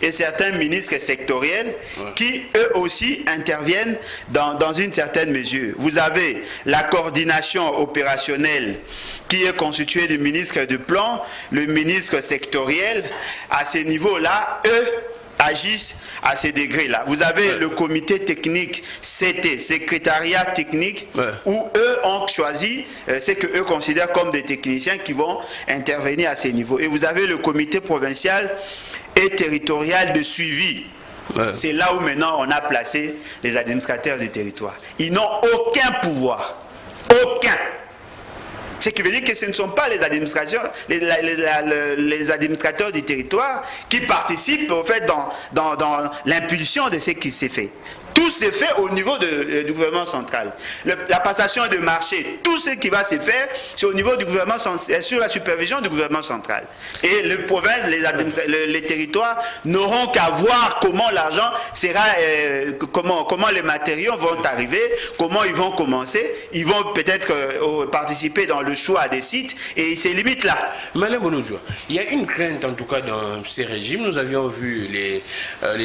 et certains ministres sectoriels qui eux aussi interviennent dans une certaine mesure. Vous avez la coordination opérationnelle qui est constituée du ministre du plan, le ministre sectoriel. À ces niveaux-là, eux agissent à ces degrés-là. Vous avez le comité technique CT, secrétariat technique, où eux ont choisi ce qu'eux considèrent comme des techniciens qui vont intervenir à ces niveaux. Et vous avez le comité provincial et territorial de suivi. C'est là où maintenant on a placé les administrateurs du territoire. Ils n'ont aucun pouvoir. Aucun. Ce qui veut dire que ce ne sont pas les administrateurs du territoire qui participent au fait dans l'impulsion de ce qui s'est fait. Tout se fait au niveau du gouvernement central. La passation de marché, tout ce qui va se faire, c'est au niveau du gouvernement central, sur la supervision du gouvernement central. Et les provinces, les territoires n'auront qu'à voir comment l'argent sera, comment les matériaux vont arriver, comment ils vont commencer. Ils vont peut-être participer dans le choix des sites et c'est limite là. Madame Bonoudjoua, il y a une crainte en tout cas dans ces régimes. Nous avions vu les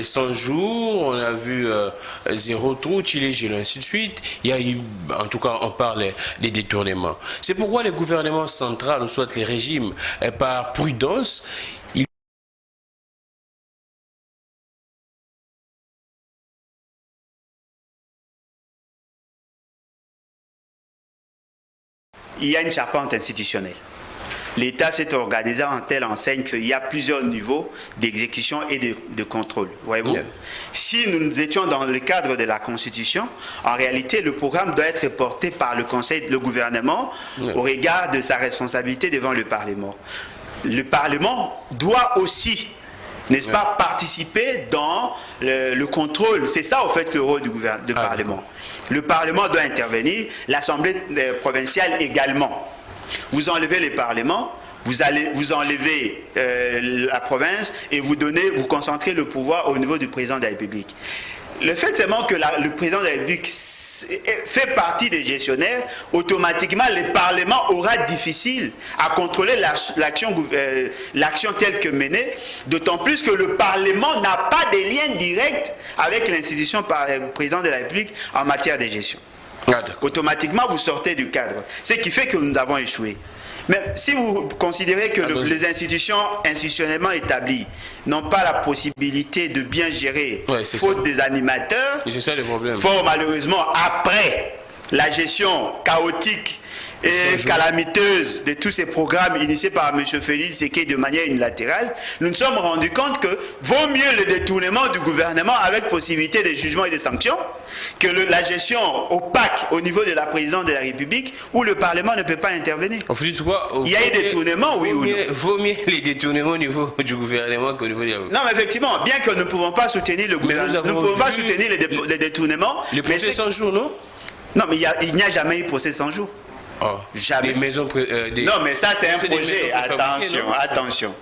100 jours, on a vu zéro trou, Chili, ainsi de suite. Il y a eu, en tout cas, on parle des détournements. C'est pourquoi les gouvernements centraux, ou soit les régimes, par prudence, il y a une charpente institutionnelle. L'État s'est organisé en telle enseigne qu'il y a plusieurs niveaux d'exécution et de contrôle. Voyez-vous? Si nous étions dans le cadre de la Constitution, en réalité, le programme doit être porté par le gouvernement au regard de sa responsabilité devant le Parlement. Le Parlement doit aussi, n'est-ce pas, participer dans le contrôle. C'est ça, au fait, le rôle du Parlement. Le Parlement doit intervenir, l'Assemblée provinciale également. Vous enlevez les parlements, vous enlevez la province et vous concentrez le pouvoir au niveau du président de la République. Le fait seulement que le président de la République fait partie des gestionnaires, automatiquement le Parlement aura difficile à contrôler l'action telle que menée, d'autant plus que le Parlement n'a pas de lien direct avec l'institution par le président de la République en matière de gestion. Automatiquement, vous sortez du cadre. Ce qui fait que nous avons échoué. Mais si vous considérez que les institutions institutionnellement établies n'ont pas la possibilité de bien gérer, faute des animateurs, fort malheureusement, après la gestion chaotique et calamiteuse de tous ces programmes initiés par M. Félix Sekei de manière unilatérale, nous nous sommes rendus compte que vaut mieux le détournement du gouvernement avec possibilité de jugement et de sanctions que la gestion opaque au niveau de la présidence de la République où le Parlement ne peut pas intervenir. Il y a eu des détournements, oui ou non? Vaut mieux les détournements au niveau du gouvernement qu'au niveau de la République. Non, mais effectivement, bien que nous ne pouvons pas soutenir le gouvernement, nous ne pouvons pas soutenir les détournements. Le procès 100 jours, non? Non, mais il n'y a jamais eu procès 100 jours. Jamais. Non, mais ça c'est un projet. Attention.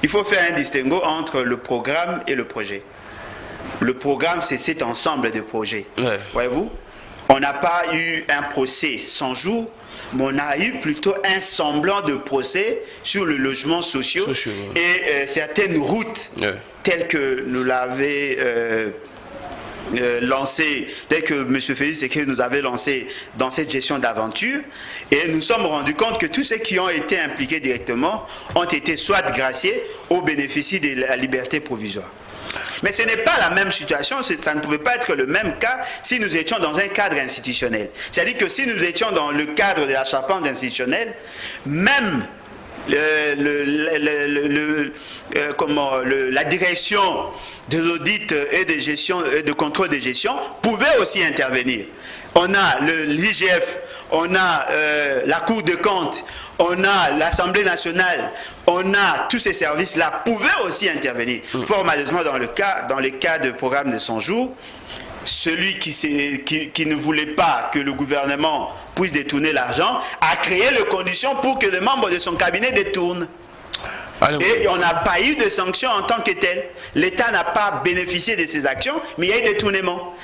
Il faut faire un distinguo entre le programme et le projet. Le programme, c'est cet ensemble de projets. Voyez-vous, on n'a pas eu un procès 100 jours, mais on a eu plutôt un semblant de procès sur le logement social et certaines routes telles que nous l'avait lancé, dès que M. Félix Sekei nous avait lancé dans cette gestion d'aventure, et nous sommes rendus compte que tous ceux qui ont été impliqués directement ont été soit graciés ou bénéficient de la liberté provisoire. Mais ce n'est pas la même situation, ça ne pouvait pas être le même cas si nous étions dans un cadre institutionnel. C'est-à-dire que si nous étions dans le cadre de la charpente institutionnelle, même la direction de l'audit et de gestion de contrôle de gestion pouvait aussi intervenir. On a l'IGF, on a la Cour des comptes, on a l'Assemblée nationale, on a tous ces services-là pouvaient aussi intervenir. Fort malheureusement, dans le cas de programme de 100 jours, celui qui ne voulait pas que le gouvernement puisse détourner l'argent a créé les conditions pour que les membres de son cabinet détournent. Et on n'a pas eu de sanctions en tant que tel. L'État n'a pas bénéficié de ces actions, mais il y a eu des détournements.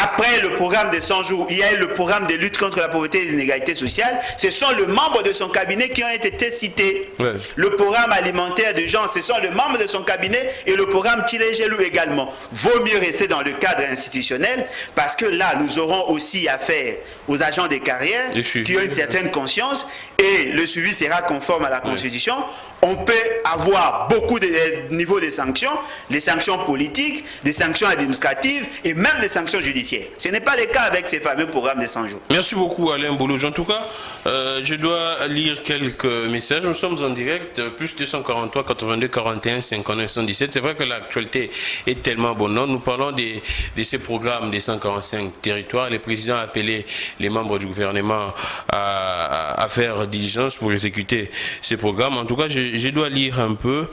Après le programme de 100 jours, il y a eu le programme de lutte contre la pauvreté et les inégalités sociales. Ce sont les membres de son cabinet qui ont été cités. Ouais. Le programme alimentaire de gens, ce sont les membres de son cabinet et le programme Tilegelou également. Vaut mieux rester dans le cadre institutionnel parce que là, nous aurons aussi affaire aux agents des carrières qui ont une certaine conscience et le suivi sera conforme à la Constitution. Ouais. On peut avoir beaucoup de niveaux de sanctions, les sanctions politiques, des sanctions administratives et même des sanctions judiciaires. Ce n'est pas le cas avec ces fameux programmes de 100 jours. Merci beaucoup Alain Bolojo. En tout cas, je dois lire quelques messages. Nous sommes en direct, plus 243 82 41 59 117. C'est vrai que l'actualité est tellement bonne. Nous parlons de ces programmes des 145 territoires. Le président a appelé les membres du gouvernement à faire diligence pour exécuter ces programmes. En tout cas, je dois lire un peu.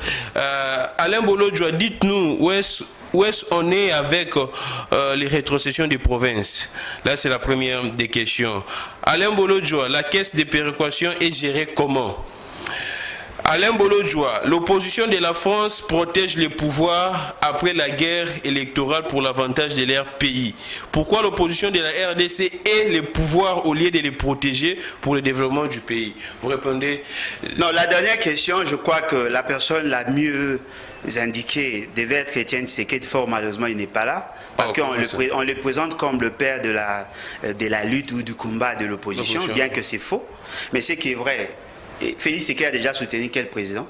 Alain Bolojo, dites-nous où est-ce on est avec les rétrocessions des provinces. Là, c'est la première des questions. Alain Bolojo, la caisse de péréquation est gérée comment? Alain Bolojo, l'opposition de la France protège les pouvoirs après la guerre électorale pour l'avantage de leur pays. Pourquoi l'opposition de la RDC est les pouvoirs au lieu de les protéger pour le développement du pays? Vous répondez? Non, la dernière question, je crois que la personne la mieux indiquée devait être Étienne Tshisekedi. Fort malheureusement, il n'est pas là. Parce qu'on le présente comme le père de la lutte ou du combat de l'opposition, bien que c'est faux. Mais ce qui est vrai, Félix Tshisekedi a déjà soutenu quel président?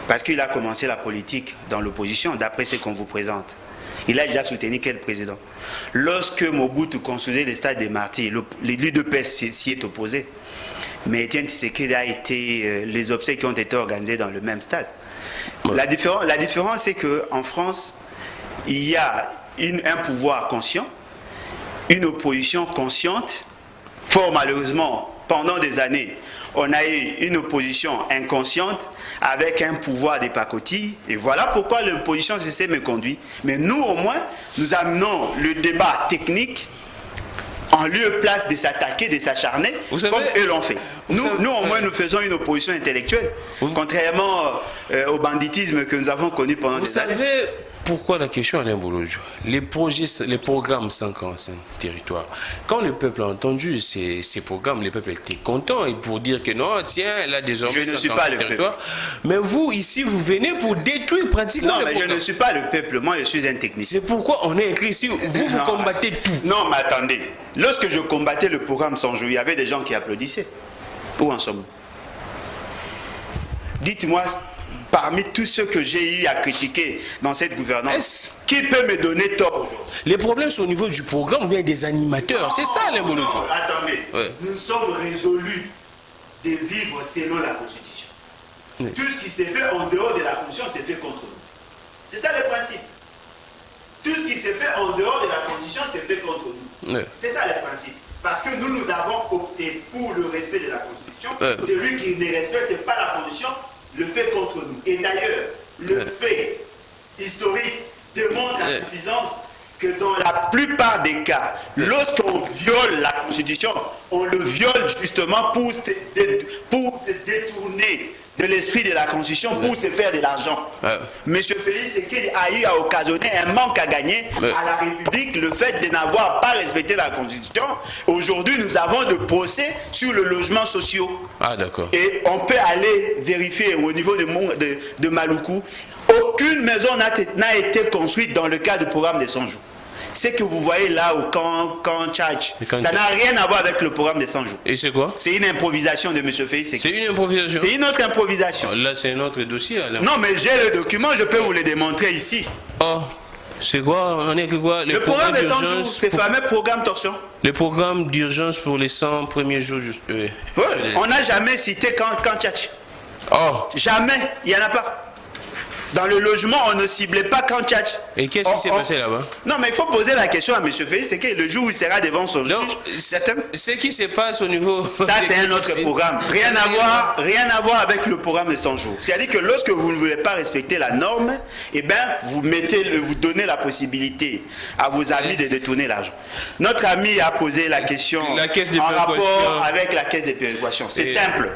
Parce qu'il a commencé la politique dans l'opposition, d'après ce qu'on vous présente. Il a déjà soutenu quel président? Lorsque Mobutu construisait le stade des Martyrs, l'UDPS s'y est opposé. Mais Étienne Tshisekedi a été les obsèques qui ont été organisées dans le même stade. Ouais. La différence, c'est qu'en France, il y a un pouvoir conscient, une opposition consciente. Fort malheureusement, pendant des années, on a eu une opposition inconsciente avec un pouvoir des pacotilles. Et voilà pourquoi l'opposition s'est méconduite. Mais nous, au moins, nous amenons le débat technique en lieu et place de s'attaquer, de s'acharner, comme eux l'ont fait. Nous, au moins, nous faisons une opposition intellectuelle, contrairement au banditisme que nous avons connu pendant des années. Vous savez pourquoi la question, Alain Bolojo? Les programmes 145 territoires, quand le peuple a entendu ces programmes, le peuple était content et pour dire que non, tiens, là désormais, je ne suis pas le peuple. Mais vous, ici, vous venez pour détruire pratiquement le programme. Non, mais je ne suis pas le peuple, moi je suis un technicien. C'est pourquoi on est écrit ici, vous combattez tout. Non, mais attendez, lorsque je combattais le programme 100 jours, il y avait des gens qui applaudissaient. Où en sommes-nous? Dites-moi, parmi tous ceux que j'ai eu à critiquer dans cette gouvernance, qui peut me donner tort aujourd'hui? Les problèmes sont au niveau du programme ou bien des animateurs. C'est ça, les monologues. Attendez, nous sommes résolus de vivre selon la Constitution. Oui. Tout ce qui s'est fait en dehors de la Constitution s'est fait contre nous. C'est ça le principe. Tout ce qui s'est fait en dehors de la Constitution s'est fait contre nous. Oui. C'est ça le principe. Parce que nous avons opté pour le respect de la Constitution. Celui qui ne respecte pas la Constitution le fait contre nous. Et d'ailleurs, le fait historique démontre à suffisance que dans la plupart des cas, lorsqu'on viole la Constitution, on le viole justement pour se détourner de l'esprit de la Constitution pour se faire de l'argent. Monsieur Félix Tshisekedi a eu à occasionner un manque à gagner à la République, le fait de n'avoir pas respecté la Constitution. Aujourd'hui, nous avons de procès sur le logement social. D'accord. Et on peut aller vérifier au niveau de Maluku. Aucune maison n'a été construite dans le cadre du programme des 100 jours. Ce que vous voyez là au camp Tchadj, ça n'a rien à voir avec le programme des 100 jours. Et c'est quoi? C'est une improvisation de M. Félix Tshisekedi. C'est une improvisation? C'est une autre improvisation. Là, c'est un autre dossier. Alors. Non, mais j'ai le document, je peux vous le démontrer ici. Oh, c'est quoi? On est que quoi? Le programme des 100 jours, c'est le fameux programme Torsion. Le programme d'urgence pour les 100 premiers jours. Oui, on n'a jamais cité quand Tchatch. Oh. Jamais, il n'y en a pas. Dans le logement, on ne ciblait pas quand Tchatch. Et qu'est-ce qui s'est passé là-bas? Non, mais il faut poser la question à M. Félix, c'est que le jour où il sera devant son juge... Ce qui se passe au niveau... Ça, c'est un autre programme. Rien à voir avec le programme de 100 jours. C'est-à-dire que lorsque vous ne voulez pas respecter la norme, eh bien, vous donnez la possibilité à vos amis de détourner l'argent. Notre ami a posé la question en rapport avec la caisse de péréquation. C'est simple.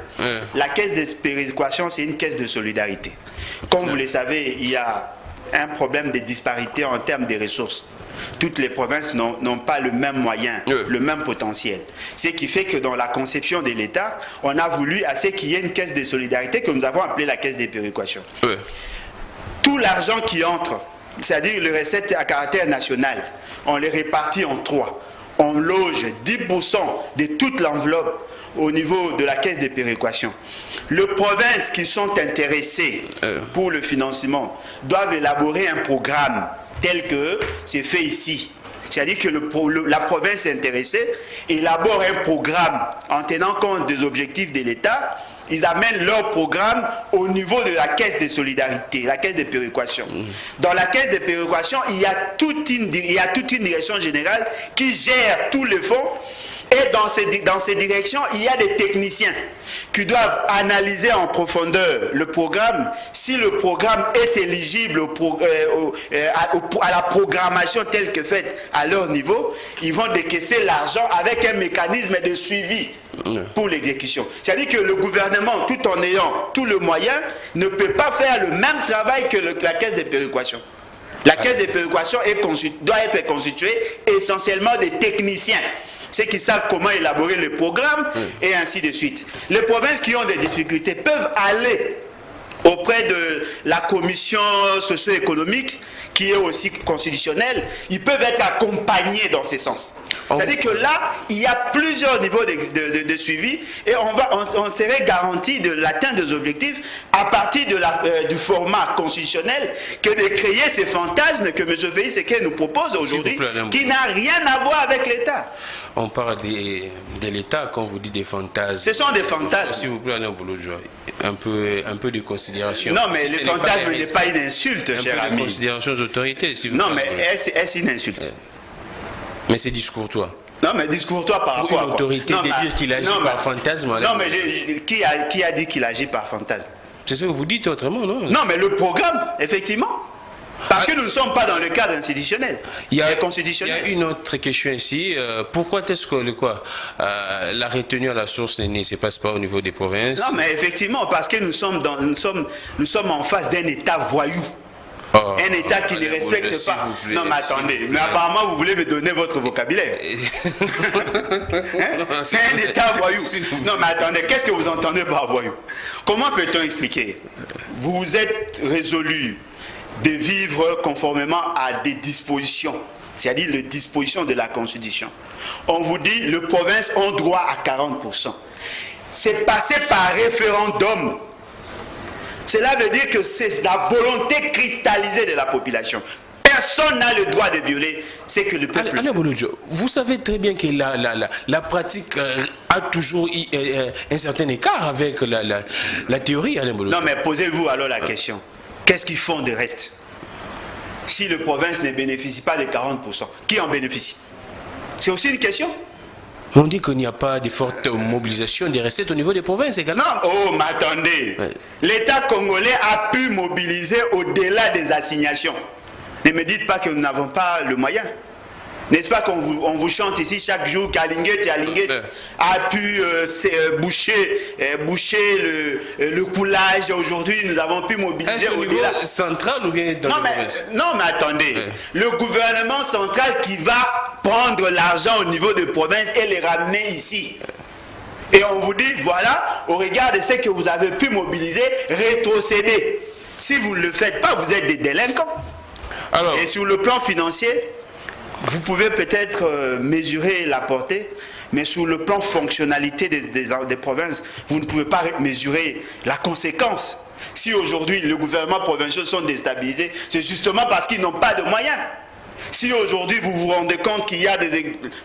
La caisse de péréquation, c'est une caisse de solidarité. Comme vous le savez, il y a un problème de disparité en termes de ressources. Toutes les provinces n'ont pas le même moyen, le même potentiel. Ce qui fait que dans la conception de l'État, on a voulu à ce qu'il y ait une caisse de solidarité que nous avons appelée la caisse de péréquation. Tout l'argent qui entre, c'est-à-dire les recettes à caractère national, on les répartit en 3. On loge 10% de toute l'enveloppe au niveau de la caisse de péréquation. Les provinces qui sont intéressées pour le financement doivent élaborer un programme tel que c'est fait ici. C'est-à-dire que la province intéressée élabore un programme en tenant compte des objectifs de l'État. Ils amènent leur programme au niveau de la caisse de solidarité, la caisse de péréquation. Dans la caisse de péréquation, il y a toute une direction générale qui gère tous les fonds. Et dans ces directions, il y a des techniciens qui doivent analyser en profondeur le programme. Si le programme est éligible à la programmation telle que faite à leur niveau, ils vont décaisser l'argent avec un mécanisme de suivi pour l'exécution. C'est-à-dire que le gouvernement, tout en ayant tout le moyen, ne peut pas faire le même travail que la caisse de péréquation. La caisse de péréquation doit être constituée essentiellement des techniciens. Ceux qui savent comment élaborer le programme et ainsi de suite. Les provinces qui ont des difficultés peuvent aller auprès de la commission socio-économique qui est aussi constitutionnelle. Ils peuvent être accompagnés dans ce sens. C'est-à-dire que là, il y a plusieurs niveaux de suivi et on serait garanti de l'atteinte des objectifs à partir du format constitutionnel que de créer ces fantasmes que M. Félix Tshisekedi nous propose aujourd'hui, qui n'a rien à voir avec l'État. On parle de l'État quand vous dites des fantasmes. Ce sont des fantasmes. S'il vous plaît, un peu de considération. Non, mais le fantasme n'est pas une insulte, cher ami. Un peu de considération aux autorités, s'il vous plaît. Non, mais est-ce une insulte? Mais c'est discours-toi. Non, mais discours-toi par rapport à quoi? Une autorité de dire qu'il agit par fantasme. Non, mais qui a dit qu'il agit par fantasme? C'est ce que vous dites autrement, non? Non, mais le programme, effectivement. Parce que nous ne sommes pas dans le cadre institutionnel, constitutionnel. Il y a une autre question ici. Pourquoi est-ce que la retenue à la source ne se passe pas au niveau des provinces? Non, mais effectivement, parce que nous sommes en face d'un État voyou. Un État qui ne respecte pas. Non, mais attendez, mais apparemment vous voulez me donner votre vocabulaire. C'est un État voyou. Non, mais attendez, qu'est-ce que vous entendez par voyou? Comment peut-on expliquer? Vous êtes résolu de vivre conformément à des dispositions, c'est-à-dire les dispositions de la Constitution. On vous dit, les provinces ont droit à 40%. C'est passé par référendum. Cela veut dire que c'est la volonté cristallisée de la population. Personne n'a le droit de violer ce que le peuple... Alain Bolodjo, vous savez très bien que la pratique a toujours un certain écart avec la théorie, Alain Bolodjo. Non, mais posez-vous alors la question. Qu'est-ce qu'ils font de reste? Si les provinces ne bénéficient pas de 40%, qui en bénéficie? C'est aussi une question. On dit qu'il n'y a pas de forte mobilisation des recettes au niveau des provinces également. Non, oh, mais attendez. Ouais. L'État congolais a pu mobiliser au-delà des assignations. Ne me dites pas que nous n'avons pas le moyen. N'est-ce pas qu'on vous chante ici chaque jour qu'Alinguet a pu boucher le coulage. Aujourd'hui, nous avons pu mobiliser au niveau central ou bien dans non, mais attendez. Ouais. Le gouvernement central qui va prendre l'argent au niveau des provinces et les ramener ici. Et on vous dit, voilà, au regard de ce que vous avez pu mobiliser, rétrocédez. Si vous ne le faites pas, vous êtes des délinquants. Alors, et sur le plan financier, vous pouvez peut-être mesurer la portée, mais sur le plan fonctionnalité des provinces, vous ne pouvez pas mesurer la conséquence. Si aujourd'hui le gouvernement provincial sont déstabilisés, c'est justement parce qu'ils n'ont pas de moyens. Si aujourd'hui vous vous rendez compte qu'il y a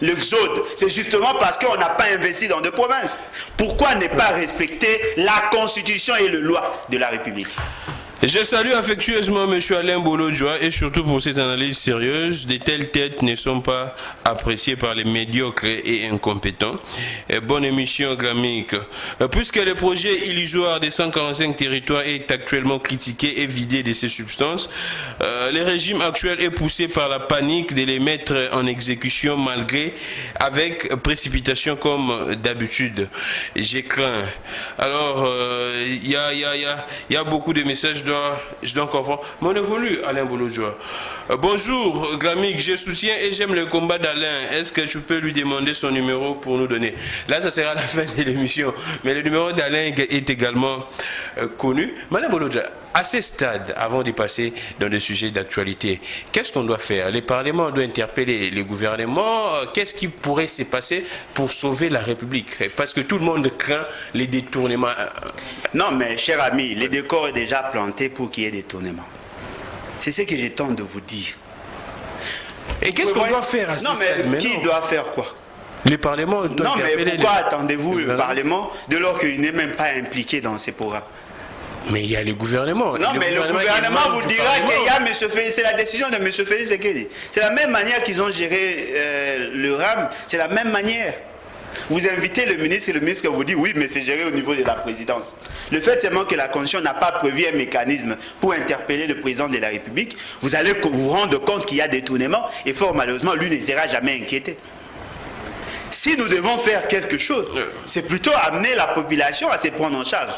l'exode, c'est justement parce qu'on n'a pas investi dans des provinces. Pourquoi ne pas respecter la constitution et les lois de la République? Je salue affectueusement M. Alain Bolodjoa et surtout pour ses analyses sérieuses. De telles têtes ne sont pas appréciées par les médiocres et incompétents. Bonne émission, Grammic. Puisque le projet illusoire des 145 territoires est actuellement critiqué et vidé de ses substances, le régime actuel est poussé par la panique de les mettre en exécution malgré, avec précipitation comme d'habitude. J'ai craint. Alors, il y a beaucoup de messages. Je dois comprendre. Mon évolu, Alain Bolodjoa. Bonjour, Grammic, je soutiens et j'aime le combat d'Alain. Est-ce que tu peux lui demander son numéro pour nous donner? Là, ça sera la fin de l'émission. Mais le numéro d'Alain est également connu. Alain Bolodjoa, à ce stade, avant de passer dans des sujets d'actualité, qu'est-ce qu'on doit faire? Le Parlement doit interpeller les gouvernements. Qu'est-ce qui pourrait se passer pour sauver la République? Parce que tout le monde craint les détournements. Non, mais cher ami, le décor est déjà planté pour qu'il y ait des détournements. C'est ce que j'ai tente de vous dire. Et qu'est-ce qu'on doit faire à ce stade? Non, mais qui doit faire quoi? Le Parlement doit interpeller. Non, mais pourquoi attendez-vous le Parlement de lors qu'il n'est même pas impliqué dans ces programmes? Mais il y a le gouvernement. Non, mais le gouvernement vous dira qu'il y a M. Félix, c'est la décision de M. Félix Sekedi. C'est la même manière qu'ils ont géré le RAM, c'est la même manière. Vous invitez le ministre et le ministre vous dit oui, mais c'est géré au niveau de la présidence. Le fait seulement que la Constitution n'a pas prévu un mécanisme pour interpeller le président de la République, vous allez vous rendre compte qu'il y a détournement et fort malheureusement, lui ne sera jamais inquiété. Si nous devons faire quelque chose, c'est plutôt amener la population à se prendre en charge.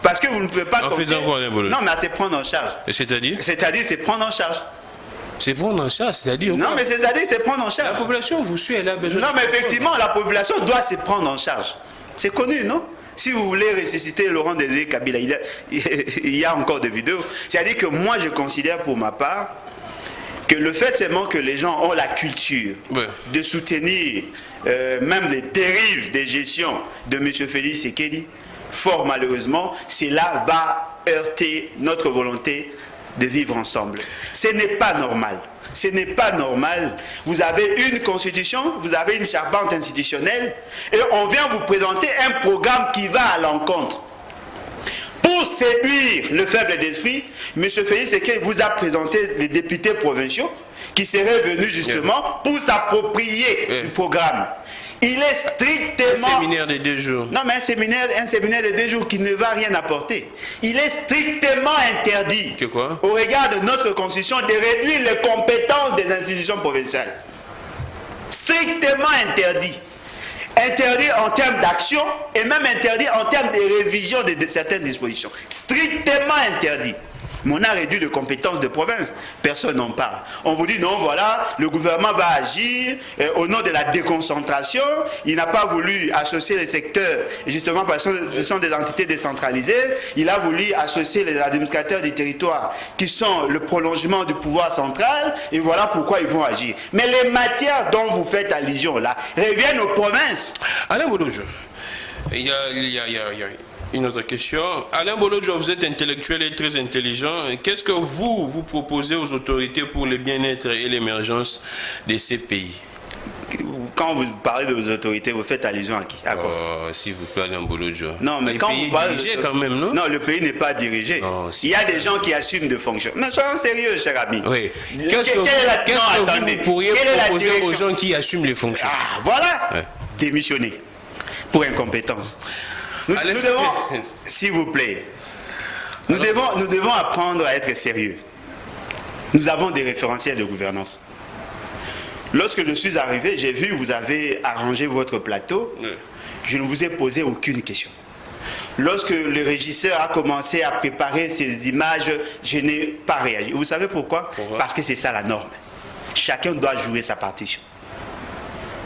Parce que vous ne pouvez pas compter... Non, mais à se prendre en charge. C'est-à-dire? C'est-à-dire se prendre en charge. C'est prendre en charge, c'est-à-dire... Non, mais c'est-à-dire c'est prendre en charge. La population vous suit, elle a besoin... Non, mais effectivement, la population doit se prendre en charge. C'est connu, non? Si vous voulez ressusciter Laurent Désiré Kabila, il y a encore des vidéos. C'est-à-dire que moi, je considère pour ma part que le fait seulement que les gens ont la culture de soutenir même les dérives des gestions de M. Félix Sekedi, fort malheureusement, cela va heurter notre volonté de vivre ensemble. Ce n'est pas normal. Ce n'est pas normal. Vous avez une constitution, vous avez une charpente institutionnelle et on vient vous présenter un programme qui va à l'encontre. Pour séduire le faible d'esprit, M. Félix Sekedi vous a présenté les députés provinciaux qui seraient venus justement pour s'approprier du programme. Il est strictement... Un séminaire de 2 jours. Non, mais un séminaire de 2 jours qui ne va rien apporter. Il est strictement interdit, au regard de notre constitution, de réduire les compétences des institutions provinciales. Strictement interdit. Interdit en termes d'action et même interdit en termes de révision de certaines dispositions. Strictement interdit. Mais on a réduit les compétences de province. Personne n'en parle. On vous dit non, voilà, le gouvernement va agir au nom de la déconcentration. Il n'a pas voulu associer les secteurs, justement parce que ce sont des entités décentralisées. Il a voulu associer les administrateurs du territoire qui sont le prolongement du pouvoir central. Et voilà pourquoi ils vont agir. Mais les matières dont vous faites allusion là reviennent aux provinces. Alain Bolodjoa, il y a une autre question. Alain Bolodjoa, vous êtes intellectuel et très intelligent. Qu'est-ce que vous proposez aux autorités pour le bien-être et l'émergence de ces pays? Quand vous parlez de vos autorités, vous faites allusion à qui? S'il vous plaît, Alain Bolodjoa. Non, mais le quand pays vous parlez dirigé quand même, non? Non, le pays n'est pas dirigé. Non, il y a des gens qui assument des fonctions. Mais soyons sérieux, cher ami. Oui. Qu'est-ce que vous pourriez proposer aux gens qui assument les fonctions? Ah, voilà. Démissionner pour incompétence. Nous devons, s'il vous plaît, nous devons apprendre à être sérieux. Nous avons des référentiels de gouvernance. Lorsque je suis arrivé, j'ai vu, vous avez arrangé votre plateau. Je ne vous ai posé aucune question. Lorsque le régisseur a commencé à préparer ces images, je n'ai pas réagi. Vous savez pourquoi? Parce que c'est ça la norme. Chacun doit jouer sa partition.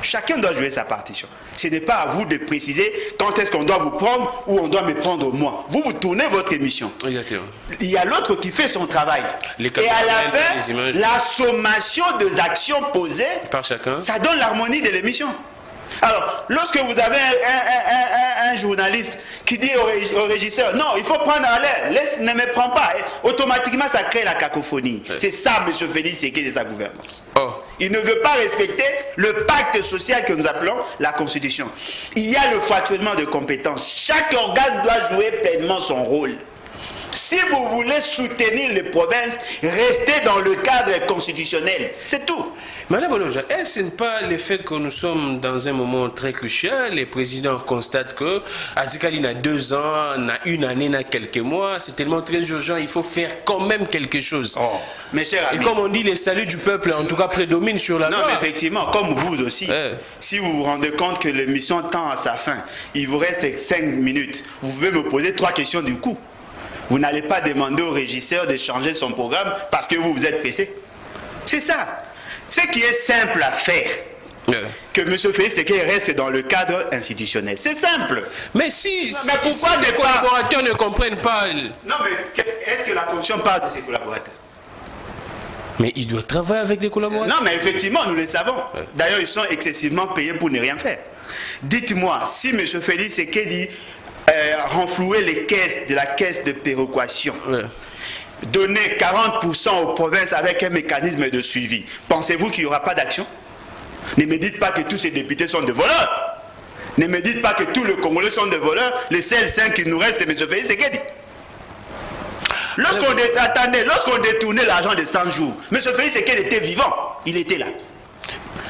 Chacun doit jouer sa partition. Ce n'est pas à vous de préciser quand est-ce qu'on doit vous prendre ou on doit me prendre moi. Vous tournez votre émission. Exactement. Il y a l'autre qui fait son travail. Et à la fin, la sommation des actions posées, par chacun, ça donne l'harmonie de l'émission. Alors, lorsque vous avez un journaliste qui dit au régisseur, non, il faut prendre à l'air, ne me prends pas, automatiquement ça crée la cacophonie. C'est ça, M. Félix Tshisekedi de sa gouvernance. Il ne veut pas respecter le pacte social que nous appelons la Constitution. Il y a le fractionnement de compétences. Chaque organe doit jouer pleinement son rôle. Si vous voulez soutenir les provinces, restez dans le cadre constitutionnel. C'est tout. Madame Boloja, est-ce pas le fait que nous sommes dans un moment très crucial? Les présidents constatent que Azikali a 2 ans, n'a 1 année, n'a quelques mois. C'est tellement très urgent, il faut faire quand même quelque chose. Mes chers amis. Et comme on dit, les saluts du peuple, en tout cas, prédominent sur la loi. Non, mais effectivement, comme vous aussi, si vous vous rendez compte que l'émission tend à sa fin, il vous reste 5 minutes, vous pouvez me poser 3 questions du coup. Vous n'allez pas demander au régisseur de changer son programme parce que vous êtes pressé. C'est ça. Ce qui est simple à faire, que M. Félix Tshisekedi reste dans le cadre institutionnel. C'est simple. Mais si, mais pourquoi les collaborateurs ne comprennent pas? Non, mais est-ce que la Constitution parle de ses collaborateurs? Mais il doit travailler avec des collaborateurs. Non, mais effectivement, nous le savons. D'ailleurs, ils sont excessivement payés pour ne rien faire. Dites-moi, si M. Félix Tshisekedi renflouer les caisses de la caisse de péréquation, donner 40% aux provinces avec un mécanisme de suivi, pensez-vous qu'il n'y aura pas d'action? Ne me dites pas que tous ces députés sont des voleurs. Ne me dites pas que tous les Congolais sont des voleurs. Les seuls 5 qui nous restent, c'est M. Félix Tshisekedi. Lorsqu'on détournait l'argent de 100 jours, M. Félix Tshisekedi était vivant. Il était là.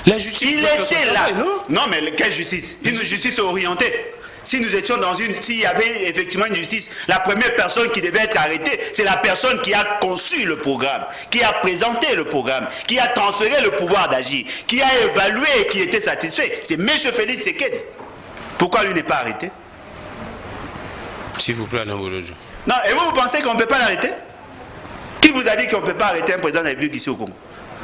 La justice, il était là. Non, mais quelle justice? Une justice orientée. Si nous étions dans s'il y avait effectivement une justice, la première personne qui devait être arrêtée, c'est la personne qui a conçu le programme, qui a présenté le programme, qui a transféré le pouvoir d'agir, qui a évalué et qui était satisfait. C'est M. Félix Tshisekedi. Pourquoi lui n'est pas arrêté? S'il vous plaît, Alain Bolojo. Non, et vous pensez qu'on ne peut pas l'arrêter? Qui vous a dit qu'on ne peut pas arrêter un président de la République ici au Congo?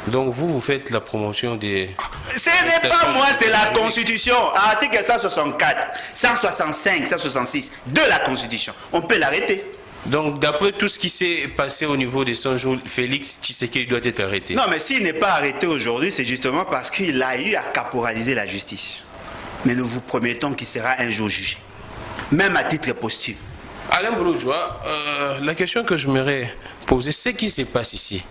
Donc vous faites la promotion des... Ce n'est pas moi, c'est la Constitution. Article 164, 165, 166 de la Constitution. On peut l'arrêter. Donc d'après tout ce qui s'est passé au niveau des 100 jours, Félix Tshisekedi doit être arrêté. Non, mais s'il n'est pas arrêté aujourd'hui, c'est justement parce qu'il a eu à caporaliser la justice. Mais nous vous promettons qu'il sera un jour jugé. Même à titre posthume. Alain Bolojoa, la question que je m'aurais posée, c'est ce qui se passe ici.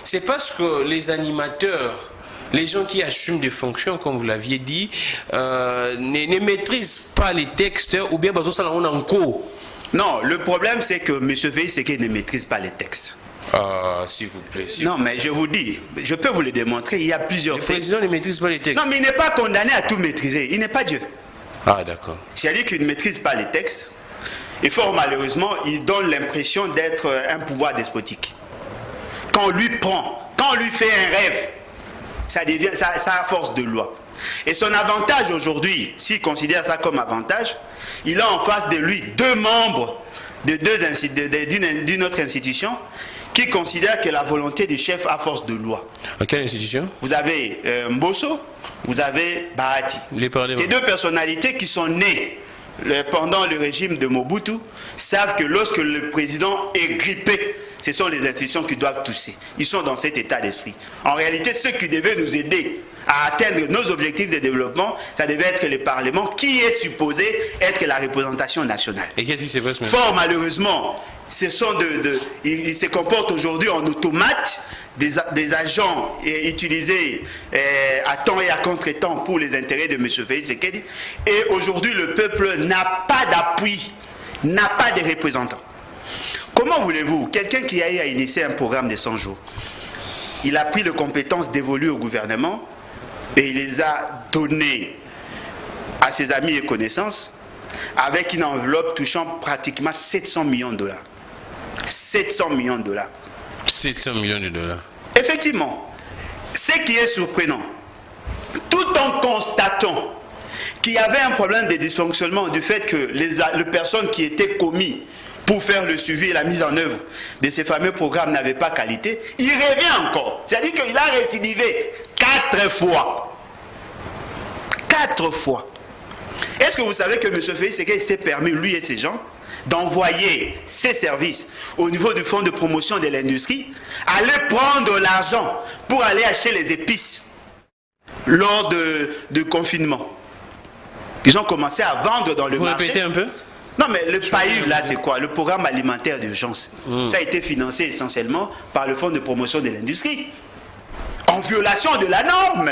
C'est parce que les animateurs, les gens qui assument des fonctions, comme vous l'aviez dit, ne maîtrisent pas les textes ou bien on en cours. Non, le problème c'est que M. Félix Tshisekedi ne maîtrise pas les textes. S'il vous plaît. Non, mais je vous dis, je peux vous le démontrer, il y a plusieurs faits. Le président ne maîtrise pas les textes. Non, mais il n'est pas condamné à tout maîtriser, il n'est pas Dieu. Ah, d'accord. C'est-à-dire qu'il ne maîtrise pas les textes. Et fort malheureusement, il donne l'impression d'être un pouvoir despotique. Quand on lui prend, quand on lui fait un rêve, ça devient ça a force de loi. Et son avantage aujourd'hui, s'il considère ça comme avantage, il a en face de lui 2 membres d'une autre institution qui considèrent que la volonté du chef a force de loi. À quelle institution? Vous avez Mbosso, vous avez Bahati. Ces 2 personnalités qui sont nées pendant le régime de Mobutu savent que lorsque le président est grippé, ce sont les institutions qui doivent tousser. Ils sont dans cet état d'esprit. En réalité, ceux qui devaient nous aider à atteindre nos objectifs de développement, ça devait être le Parlement qui est supposé être la représentation nationale. Et qu'est-ce qui se passe maintenant? Fort malheureusement, ils se comportent aujourd'hui en automate, des agents utilisés à temps et à contre-temps pour les intérêts de M. Félix Tshisekedi. Et aujourd'hui, le peuple n'a pas d'appui, n'a pas de représentants. Comment voulez-vous, quelqu'un qui a initié un programme de 100 jours, il a pris les compétences dévolues au gouvernement et il les a données à ses amis et connaissances avec une enveloppe touchant pratiquement 700 millions de dollars. 700 millions de dollars. 700 millions de dollars. Effectivement, ce qui est surprenant, tout en constatant qu'il y avait un problème de dysfonctionnement du fait que les personnes qui étaient commises pour faire le suivi et la mise en œuvre de ces fameux programmes n'avaient pas qualité, il revient encore. C'est-à-dire qu'il a récidivé 4 fois. 4 fois. Est-ce que vous savez que M. Félix Tshisekedi s'est permis, lui et ses gens, d'envoyer ses services au niveau du fonds de promotion de l'industrie, aller prendre l'argent pour aller acheter les épices lors du confinement. Ils ont commencé à vendre dans le Vous marché. répétez un peu? Non, mais le PAIU, là, c'est quoi? Le programme alimentaire d'urgence. Ça a été financé essentiellement par le Fonds de promotion de l'industrie. En violation de la norme.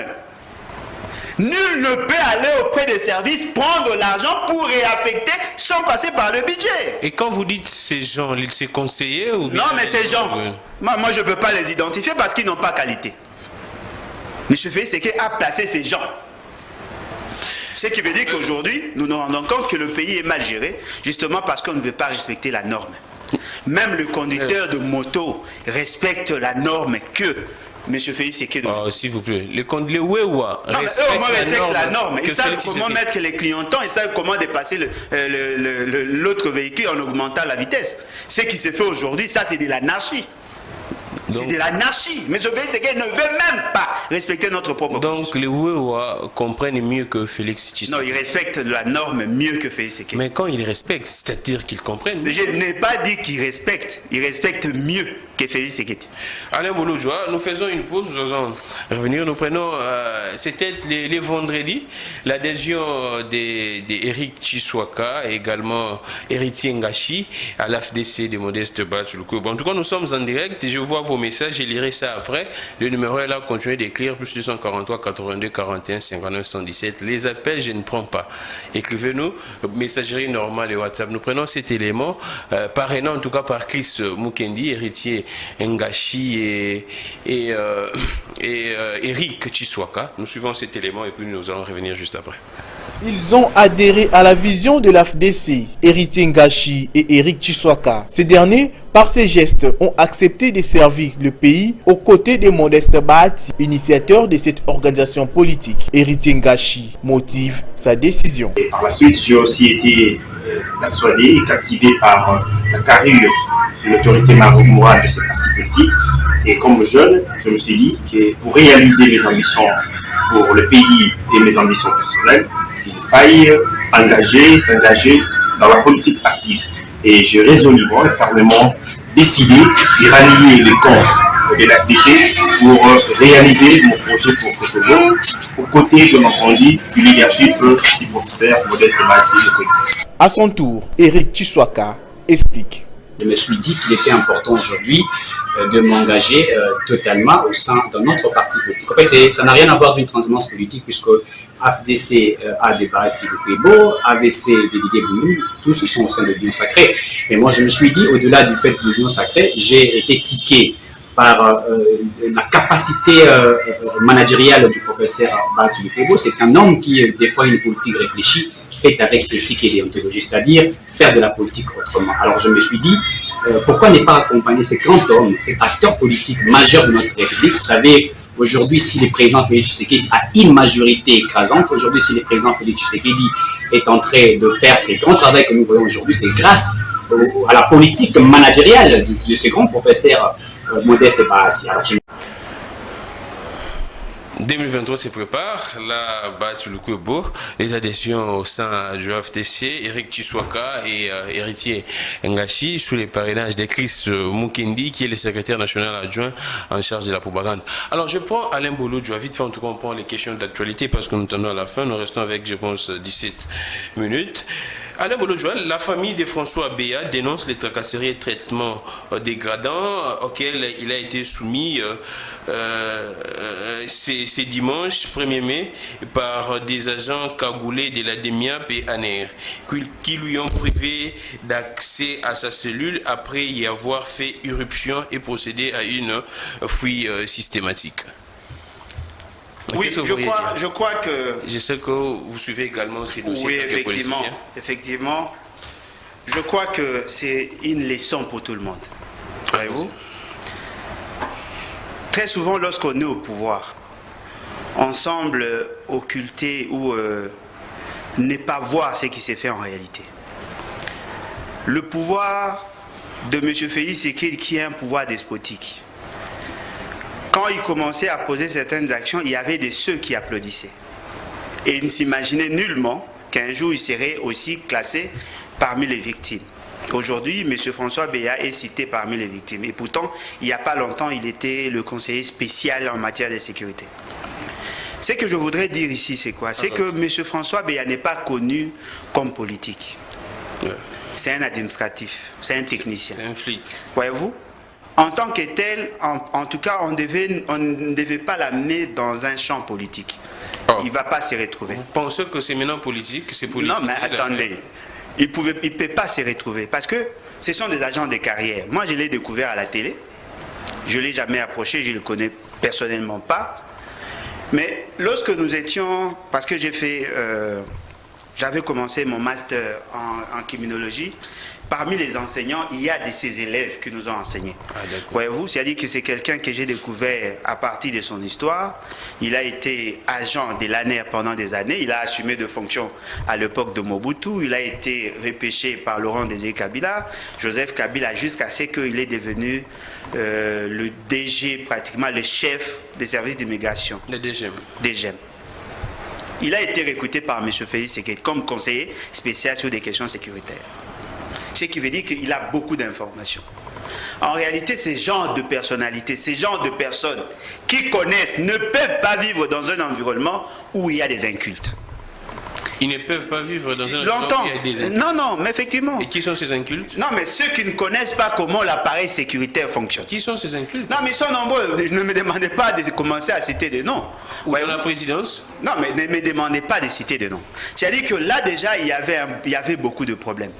Nul ne peut aller auprès des services, prendre l'argent pour réaffecter sans passer par le budget. Et quand vous dites ces gens, ces conseillers ou bien... Non, mais ces gens, moi je ne peux pas les identifier parce qu'ils n'ont pas qualité. M. Félix Tshisekedi a placé ces gens. Ce qui veut dire qu'aujourd'hui, nous nous rendons compte que le pays est mal géré, justement parce qu'on ne veut pas respecter la norme. Même le conducteur de moto respecte la norme que M. Félix Tshisekedi. S'il vous plaît, les Wewa respectent la norme. Ils savent comment Tshisekedi. mettre les clignotants, ils savent comment dépasser l'autre véhicule en augmentant la vitesse. Ce qui se fait aujourd'hui, ça c'est de l'anarchie. C'est de l'anarchie. Mais je veux dire qu'elle ne veut même pas respecter notre propre. Donc les Wewa comprennent mieux que Félix Tshisekedi. Non, ils respectent la norme mieux que Félix Tshisekedi. Mais quand ils respectent, c'est-à-dire qu'ils comprennent. Je n'ai pas dit qu'ils respectent. Ils respectent mieux que Félix Tshisekedi. Alain Bouloudjoa, nous faisons une pause, nous allons revenir. Nous prenons, c'était les vendredis, l'adhésion d'Éric Tshiswaka et également Héritier Ngashi à l'AFDC de Modeste Batsuluku. Bon, en tout cas, nous sommes en direct. Je vois vos messages, je lirai ça après. Le numéro est là, continuez d'écrire, plus 243 82 41 59 117. Les appels, je ne prends pas. Écrivez-nous, messagerie normale et WhatsApp. Nous prenons cet élément, parrainant en tout cas par Chris Mukendi, héritier Ngashi et Eric Tshiswaka. Nous suivons cet élément et puis nous allons revenir juste après. Ils ont adhéré à la vision de l'AFDC, Héritier Ngashi et Eric Tshiswaka. Ces derniers, par ces gestes, ont accepté de servir le pays aux côtés de Modeste Bahati, initiateur de cette organisation politique. Héritier Ngashi motive sa décision. Et par la suite, j'ai aussi été persuadé et captivé par la carrure de l'autorité morale de cette parti politique. Et comme jeune, je me suis dit que pour réaliser mes ambitions pour le pays et mes ambitions personnelles, il faille s'engager dans la politique active. Et j'ai résolument et fermement décidé de rallier les camps de l'AFDC pour réaliser mon projet pour cette zone, aux côtés, de entendu, du leadership du professeur Modeste Bahati. À son tour, Eric Tshiswaka explique. Je me suis dit qu'il était important aujourd'hui de m'engager totalement au sein de notre parti politique. En fait, ça n'a rien à voir d'une transhumance politique puisque AFDC a des Bahati Lukwebo, AVC des Didier Bounou, tous ils sont au sein de l'Union Sacrée. Mais moi, je me suis dit, au-delà du fait de l'Union Sacrée, j'ai été tiqué par la capacité managériale du professeur Bahati Lukwebo. C'est un homme qui défend une politique réfléchie, faite avec éthique et déontologie, c'est-à-dire faire de la politique autrement. Alors je me suis dit, pourquoi ne pas accompagner ces grands hommes, cet acteur politique majeur de notre République? Vous savez, aujourd'hui, si le président Félix Tshisekedi a une majorité écrasante, aujourd'hui, si le président Félix Tshisekedi est en train de faire ces grands travaux que nous voyons aujourd'hui, c'est grâce à la politique managériale de ce grand professeur Modeste Bahati. 2023 se prépare, là, Batsulukwebo, les adhésions au sein du FTC, Eric Tshiswaka et Héritier Ngashi, sous les parrainages de Chris Mukendi, qui est le secrétaire national adjoint en charge de la propagande. Alors, je prends Alain Bouloudjoa, vite fait, en tout cas, on prend les questions d'actualité parce que nous tenons à la fin, nous restons avec, je pense, 17 minutes. Alain Bouloudjoa, la famille de François Béa dénonce les tracasseries et traitements dégradants auxquels il a été soumis ces dimanches 1er mai par des agents cagoulés de la DEMIAP et ANER qui lui ont privé d'accès à sa cellule après y avoir fait irruption et procédé à une fouille systématique. Oui, je crois que... Je sais que vous suivez également ces dossiers. Oui, effectivement. Je crois que c'est une leçon pour tout le monde. Voyez-vous ? Très souvent, lorsqu'on est au pouvoir, on semble occulter ou ne pas voir ce qui s'est fait en réalité. Le pouvoir de M. Félix Tshisekedi, qui est un pouvoir despotique, quand il commençait à poser certaines actions, il y avait ceux qui applaudissaient. Et il ne s'imaginait nullement qu'un jour il serait aussi classé parmi les victimes. Aujourd'hui, M. François Béa est cité parmi les victimes. Et pourtant, il n'y a pas longtemps, il était le conseiller spécial en matière de sécurité. Ce que je voudrais dire ici, c'est quoi? C'est que M. François Béa n'est pas connu comme politique. Ouais. C'est un administratif, c'est un technicien. C'est un flic. Voyez-vous? En tant que tel, en tout cas, on ne devait pas l'amener dans un champ politique. Oh. Il ne va pas s'y retrouver. Vous pensez que c'est maintenant politique, c'est politique? Non, mais attendez. Il ne peut pas s'y retrouver parce que ce sont des agents de carrière. Moi, je l'ai découvert à la télé. Je ne l'ai jamais approché, je ne le connais personnellement pas. Mais lorsque nous étions, parce que j'avais commencé mon master en criminologie, parmi les enseignants, il y a de ces élèves qui nous ont enseigné. Voyez-vous, c'est-à-dire que c'est quelqu'un que j'ai découvert à partir de son histoire. Il a été agent de l'ANER pendant des années. Il a assumé de fonctions à l'époque de Mobutu. Il a été repêché par Laurent Désiré Kabila, Joseph Kabila, jusqu'à ce qu'il est devenu le DG, pratiquement le chef des services d'immigration. Le DGM. DGM. Il a été recruté par M. Félix Tshisekedi comme conseiller spécial sur des questions sécuritaires. Ce qui veut dire qu'il a beaucoup d'informations. En réalité, ces genres de personnalités, ces genres de personnes qui connaissent ne peuvent pas vivre dans un environnement où il y a des incultes. Ils ne peuvent pas vivre dans un environnement où il y a des incultes. Non, mais effectivement. Et qui sont ces incultes? Non, mais ceux qui ne connaissent pas comment l'appareil sécuritaire fonctionne. Qui sont ces incultes? Non, mais ils sont nombreux. Ne me demandez pas de commencer à citer des noms. Ou dans la présidence? Non, mais ne me demandez pas de citer des noms. C'est-à-dire que là, déjà, il y avait beaucoup de problèmes.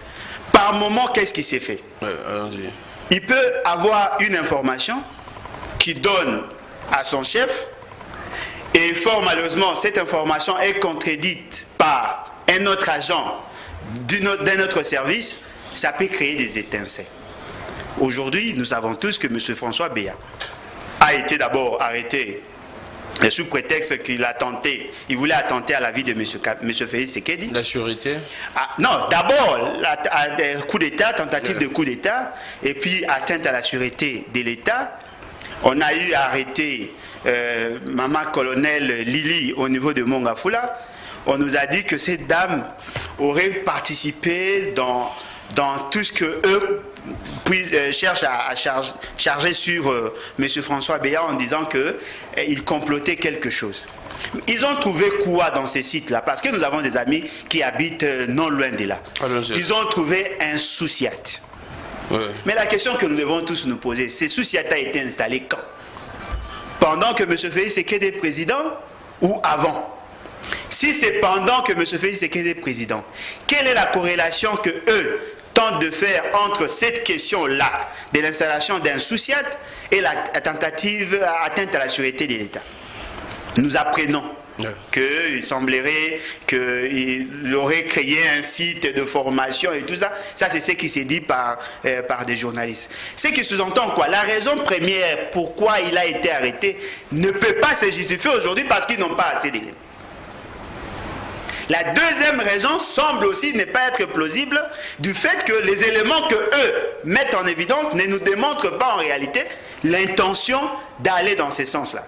Par moment, qu'est-ce qui s'est fait? Il peut avoir une information qui donne à son chef et fort malheureusement, cette information est contredite par un autre agent d'un autre service. Ça peut créer des étincelles. Aujourd'hui, nous savons tous que M. François Béa a été d'abord arrêté sous prétexte qu'il a tenté, il voulait attenter à la vie de M. Félix Tshisekedi. La sûreté? Non, d'abord, coup d'État, tentative de coup d'État, et puis atteinte à la sûreté de l'État. On a eu à arrêter maman colonel Lili au niveau de Mongafula. On nous a dit que cette dame aurait participé dans tout ce que eux cherchent à charger sur M. François Béa en disant qu'il complotait quelque chose. Ils ont trouvé quoi dans ces sites-là? Parce que nous avons des amis qui habitent non loin de là. Ils ont trouvé un Souciat. Ouais. Mais la question que nous devons tous nous poser, c'est Souciat a été installé quand? Pendant que M. Félix Tshisekedi est président ou avant? Si c'est pendant que M. Félix Tshisekedi est président, quelle est la corrélation que eux tentent de faire entre cette question-là de l'installation d'un Souciat et la tentative atteinte à la sûreté de l'État? Nous apprenons qu'il semblerait qu'il aurait créé un site de formation et tout ça. Ça, c'est ce qui s'est dit par des journalistes. Ce qui sous-entend quoi? La raison première pourquoi il a été arrêté ne peut pas se justifier aujourd'hui parce qu'ils n'ont pas assez d'éléments. La deuxième raison semble aussi ne pas être plausible du fait que les éléments que eux mettent en évidence ne nous démontrent pas en réalité l'intention d'aller dans ce sens-là.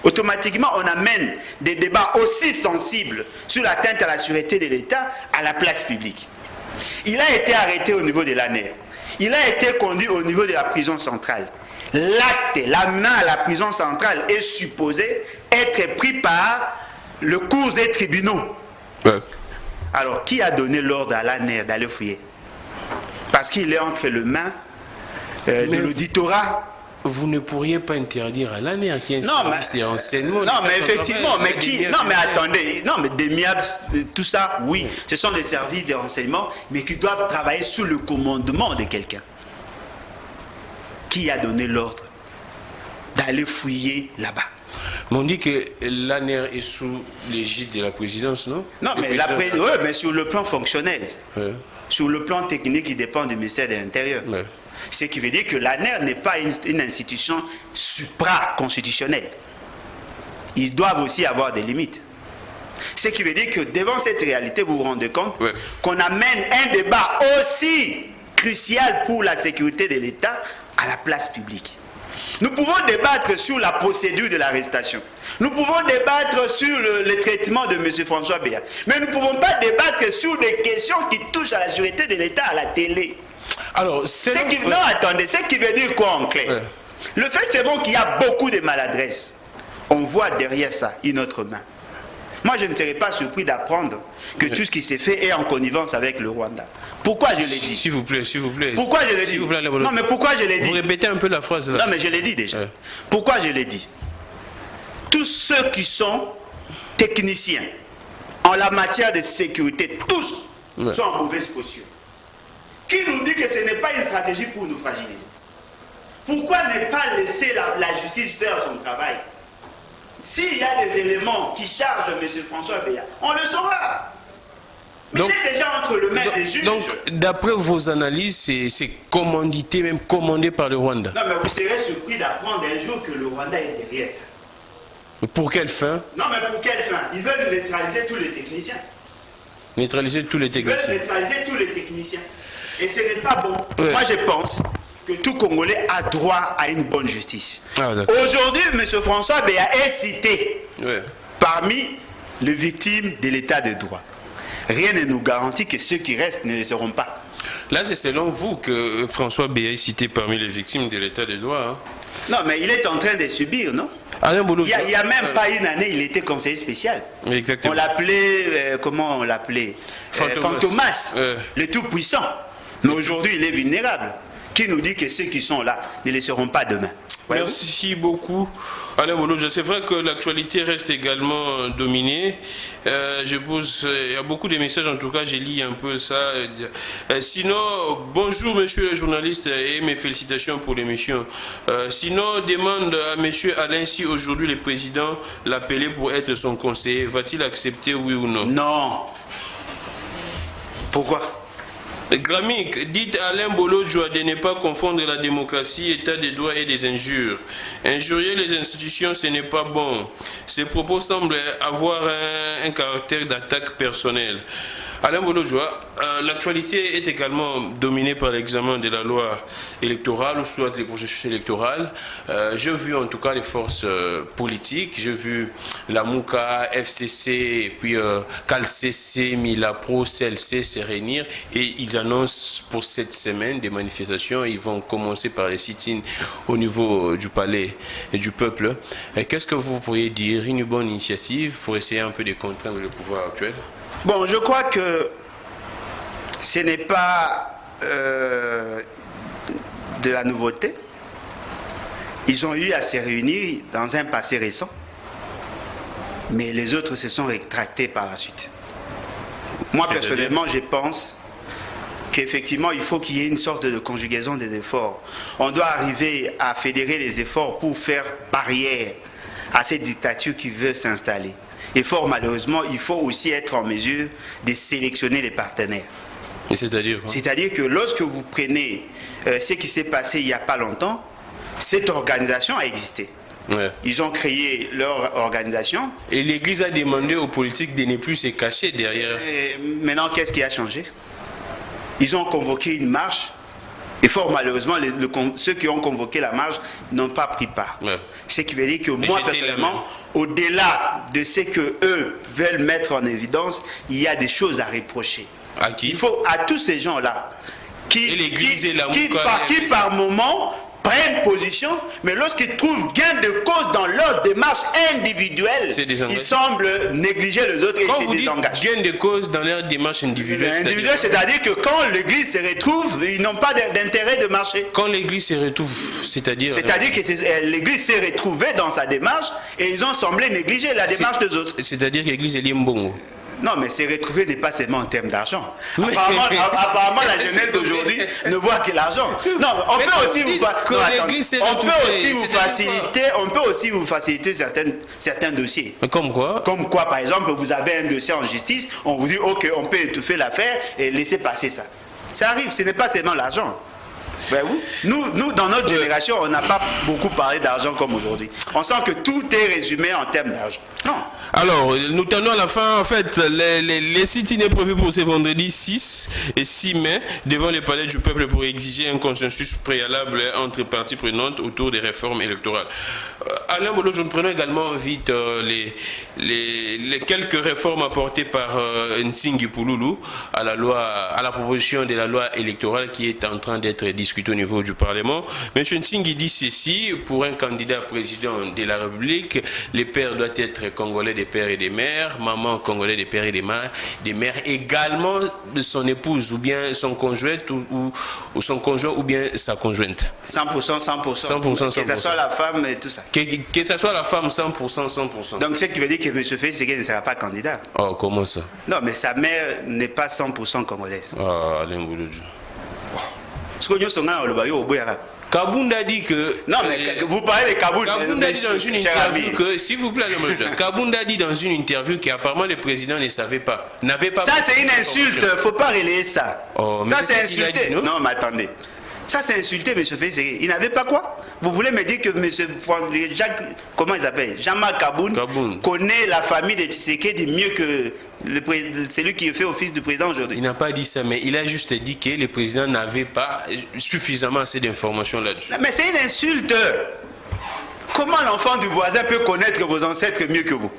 Automatiquement, on amène des débats aussi sensibles sur l'atteinte à la sûreté de l'État à la place publique. Il a été arrêté au niveau de l'ANER. Il a été conduit au niveau de la prison centrale. L'acte, l'amenant à la prison centrale est supposé être pris par le cours et tribunaux. Ouais. Alors, qui a donné l'ordre à l'ANER d'aller fouiller? Parce qu'il est entre les mains de l'auditorat. Vous ne pourriez pas interdire à l'ANER qui est un service de renseignement. Non, mais effectivement, mais qui? Non, mais attendez, non, mais DEMIAB, tout ça, oui, ce sont des services de renseignement, mais qui doivent travailler sous le commandement de quelqu'un. Qui a donné l'ordre d'aller fouiller là-bas? On dit que l'ANER est sous l'égide de la présidence, non? Non, mais, ouais, mais sur le plan fonctionnel, sur le plan technique, il dépend du ministère de l'Intérieur. Ouais. Ce qui veut dire que l'ANER n'est pas une institution supra-constitutionnelle. Ils doivent aussi avoir des limites. Ce qui veut dire que devant cette réalité, vous vous rendez compte qu'on amène un débat aussi crucial pour la sécurité de l'État à la place publique. Nous pouvons débattre sur la procédure de l'arrestation. Nous pouvons débattre sur le traitement de M. François Béa. Mais nous ne pouvons pas débattre sur des questions qui touchent à la sécurité de l'État à la télé. Alors, non, attendez, ce qui veut dire quoi en clair? Le fait, c'est bon qu'il y a beaucoup de maladresses. On voit derrière ça une autre main. moi je ne serais pas surpris d'apprendre que tout ce qui s'est fait est en connivence avec le Rwanda. Pourquoi je l'ai dit? S'il vous plaît, s'il vous plaît. Pourquoi je l'ai dit? Non, mais pourquoi je l'ai dit? Vous répétez un peu la phrase là. Non, mais je l'ai dit déjà. Pourquoi je l'ai dit? Tous ceux qui sont techniciens en la matière de sécurité, tous sont en mauvaise position. Qui nous dit que ce n'est pas une stratégie pour nous fragiliser? Pourquoi ne pas laisser la justice faire son travail? S'il y a des éléments qui chargent M. François Béa, on le saura. Mais donc, il est déjà entre le main des juges. Donc, d'après vos analyses, c'est commandité, même commandé par le Rwanda. Non, mais vous serez surpris d'apprendre un jour que le Rwanda est derrière ça. Mais pour quelle fin? Non, mais pour quelle fin? Ils veulent neutraliser tous les techniciens. Neutraliser tous les techniciens. Ils veulent neutraliser tous les techniciens. Et ce n'est pas bon. Ouais. Moi, je pense que tout Congolais a droit à une bonne justice. Aujourd'hui, M. François Béa est cité parmi les victimes de l'état de droit. Rien ne nous garantit que ceux qui restent ne le seront pas. Là, c'est selon vous que François Béa est cité parmi les victimes de l'état de droit. Hein? Non, mais il est en train de subir, non? Il n'y a même pas une année, il était conseiller spécial. Exactement. On l'appelait, comment on l'appelait? Fantomas, le tout-puissant. Mais aujourd'hui, il est vulnérable. Qui nous dit que ceux qui sont là ne les seront pas demain? Merci beaucoup, Alain Bolojo. C'est vrai que l'actualité reste également dominée. Il y a beaucoup de messages, en tout cas, j'ai lu un peu ça. Sinon, bonjour, monsieur le journaliste, et mes félicitations pour l'émission. Sinon, demande à monsieur Alain si aujourd'hui le président l'appelait pour être son conseiller. Va-t-il accepter, oui ou non? Non. Pourquoi? Gramique, dites à Alain Bolojo de ne pas confondre la démocratie, état de droit et des injures. Injurier les institutions, ce n'est pas bon. Ces propos semblent avoir un caractère d'attaque personnelle. Alain Bolojo, l'actualité est également dominée par l'examen de la loi électorale ou soit les processus électoraux. J'ai vu en tout cas les forces politiques, j'ai vu la MOUCA, FCC, et puis CALCC, MILAPRO, CLC se réunir et ils annoncent pour cette semaine des manifestations. Ils vont commencer par les sit-ins au niveau du palais et du peuple. Qu'est-ce que vous pourriez dire? Une bonne initiative pour essayer un peu de contraindre le pouvoir actuel? Bon, je crois que ce n'est pas de la nouveauté. Ils ont eu à se réunir dans un passé récent, mais les autres se sont rétractés par la suite. Moi, personnellement, je pense qu'effectivement, il faut qu'il y ait une sorte de conjugaison des efforts. On doit arriver à fédérer les efforts pour faire barrière à cette dictature qui veut s'installer. Et fort malheureusement, il faut aussi être en mesure de sélectionner les partenaires. C'est-à-dire quoi? C'est-à-dire que lorsque vous prenez ce qui s'est passé il n'y a pas longtemps, cette organisation a existé. Ils ont créé leur organisation. Et l'Église a demandé aux politiques de ne plus se cacher derrière. Maintenant, qu'est-ce qui a changé? Ils ont convoqué une marche. Et fort malheureusement, ceux qui ont convoqué la marche n'ont pas pris part. Ce qui veut dire que moi, personnellement, au-delà de ce qu'eux veulent mettre en évidence, il y a des choses à reprocher. À qui? Il faut à tous ces gens-là qui par moment prennent position, mais lorsqu'ils trouvent gain de cause dans leur démarche individuelle, ils semblent négliger les autres et se désengagent. Gain de cause dans leur démarche individuelle. C'est-à-dire que quand l'Église se retrouve, ils n'ont pas d'intérêt de marcher. Quand l'Église se retrouve, c'est-à-dire que l'Église s'est retrouvée dans sa démarche et ils ont semblé négliger la démarche des autres. C'est-à-dire que l'Église est limbongo. Non, mais se retrouver n'est pas seulement en termes d'argent. Apparemment, la jeunesse d'aujourd'hui ne voit que l'argent. Non, on peut aussi vous faciliter certains dossiers. Comme quoi? Comme quoi, par exemple, vous avez un dossier en justice, on vous dit, ok, on peut étouffer l'affaire et laisser passer ça. Ça arrive, ce n'est pas seulement l'argent. Nous, dans notre génération, on n'a pas beaucoup parlé d'argent comme aujourd'hui. On sent que tout est résumé en termes d'argent. Non. Alors, nous tenons à la fin. En fait, les sit-ins est prévu pour ce vendredi 6 et 6 mai devant le palais du peuple pour exiger un consensus préalable entre parties prenantes autour des réformes électorales. Alain Bolojo, nous prenons également vite les quelques réformes apportées par Nsingi Pouloulou à la proposition de la loi électorale qui est en train d'être discutée au niveau du Parlement. M. Nsingi dit ceci: pour un candidat président de la République, le père doit être congolais congolais des pères et des mères, maman congolais des pères et des mères, également son épouse ou bien son conjoint ou son conjoint ou bien sa conjointe. 100%, 100%. Que ce soit la femme et tout ça. Que ce soit la femme, 100%, 100%. Donc, ce qui veut dire que M. Félix Tshisekedi ne sera pas candidat. Oh, comment ça? Non, mais sa mère n'est pas 100% congolaise. Ah, Alain Bouloudjou. Kabounda dit que... Non, mais vous parlez de Kabounda. Kabounda dit dans une interview que, s'il vous plaît, Kabounda dit dans une interview qu'apparemment le président ne savait pas, n'avait pas... Ça, c'est une insulte, il ne faut pas relayer ça. Oh, ça, c'est insulté. Non, mais attendez. Ça, c'est insulté, M. Félix. Il n'avait pas quoi? Vous voulez me dire que M. Jacques, comment il s'appelle, Jean-Marc Kaboun connaît la famille de Tshisekedi mieux que celui qui fait office du président aujourd'hui? Il n'a pas dit ça, mais il a juste dit que le président n'avait pas suffisamment assez d'informations là-dessus. Mais c'est une insulte. Comment l'enfant du voisin peut connaître vos ancêtres mieux que vous?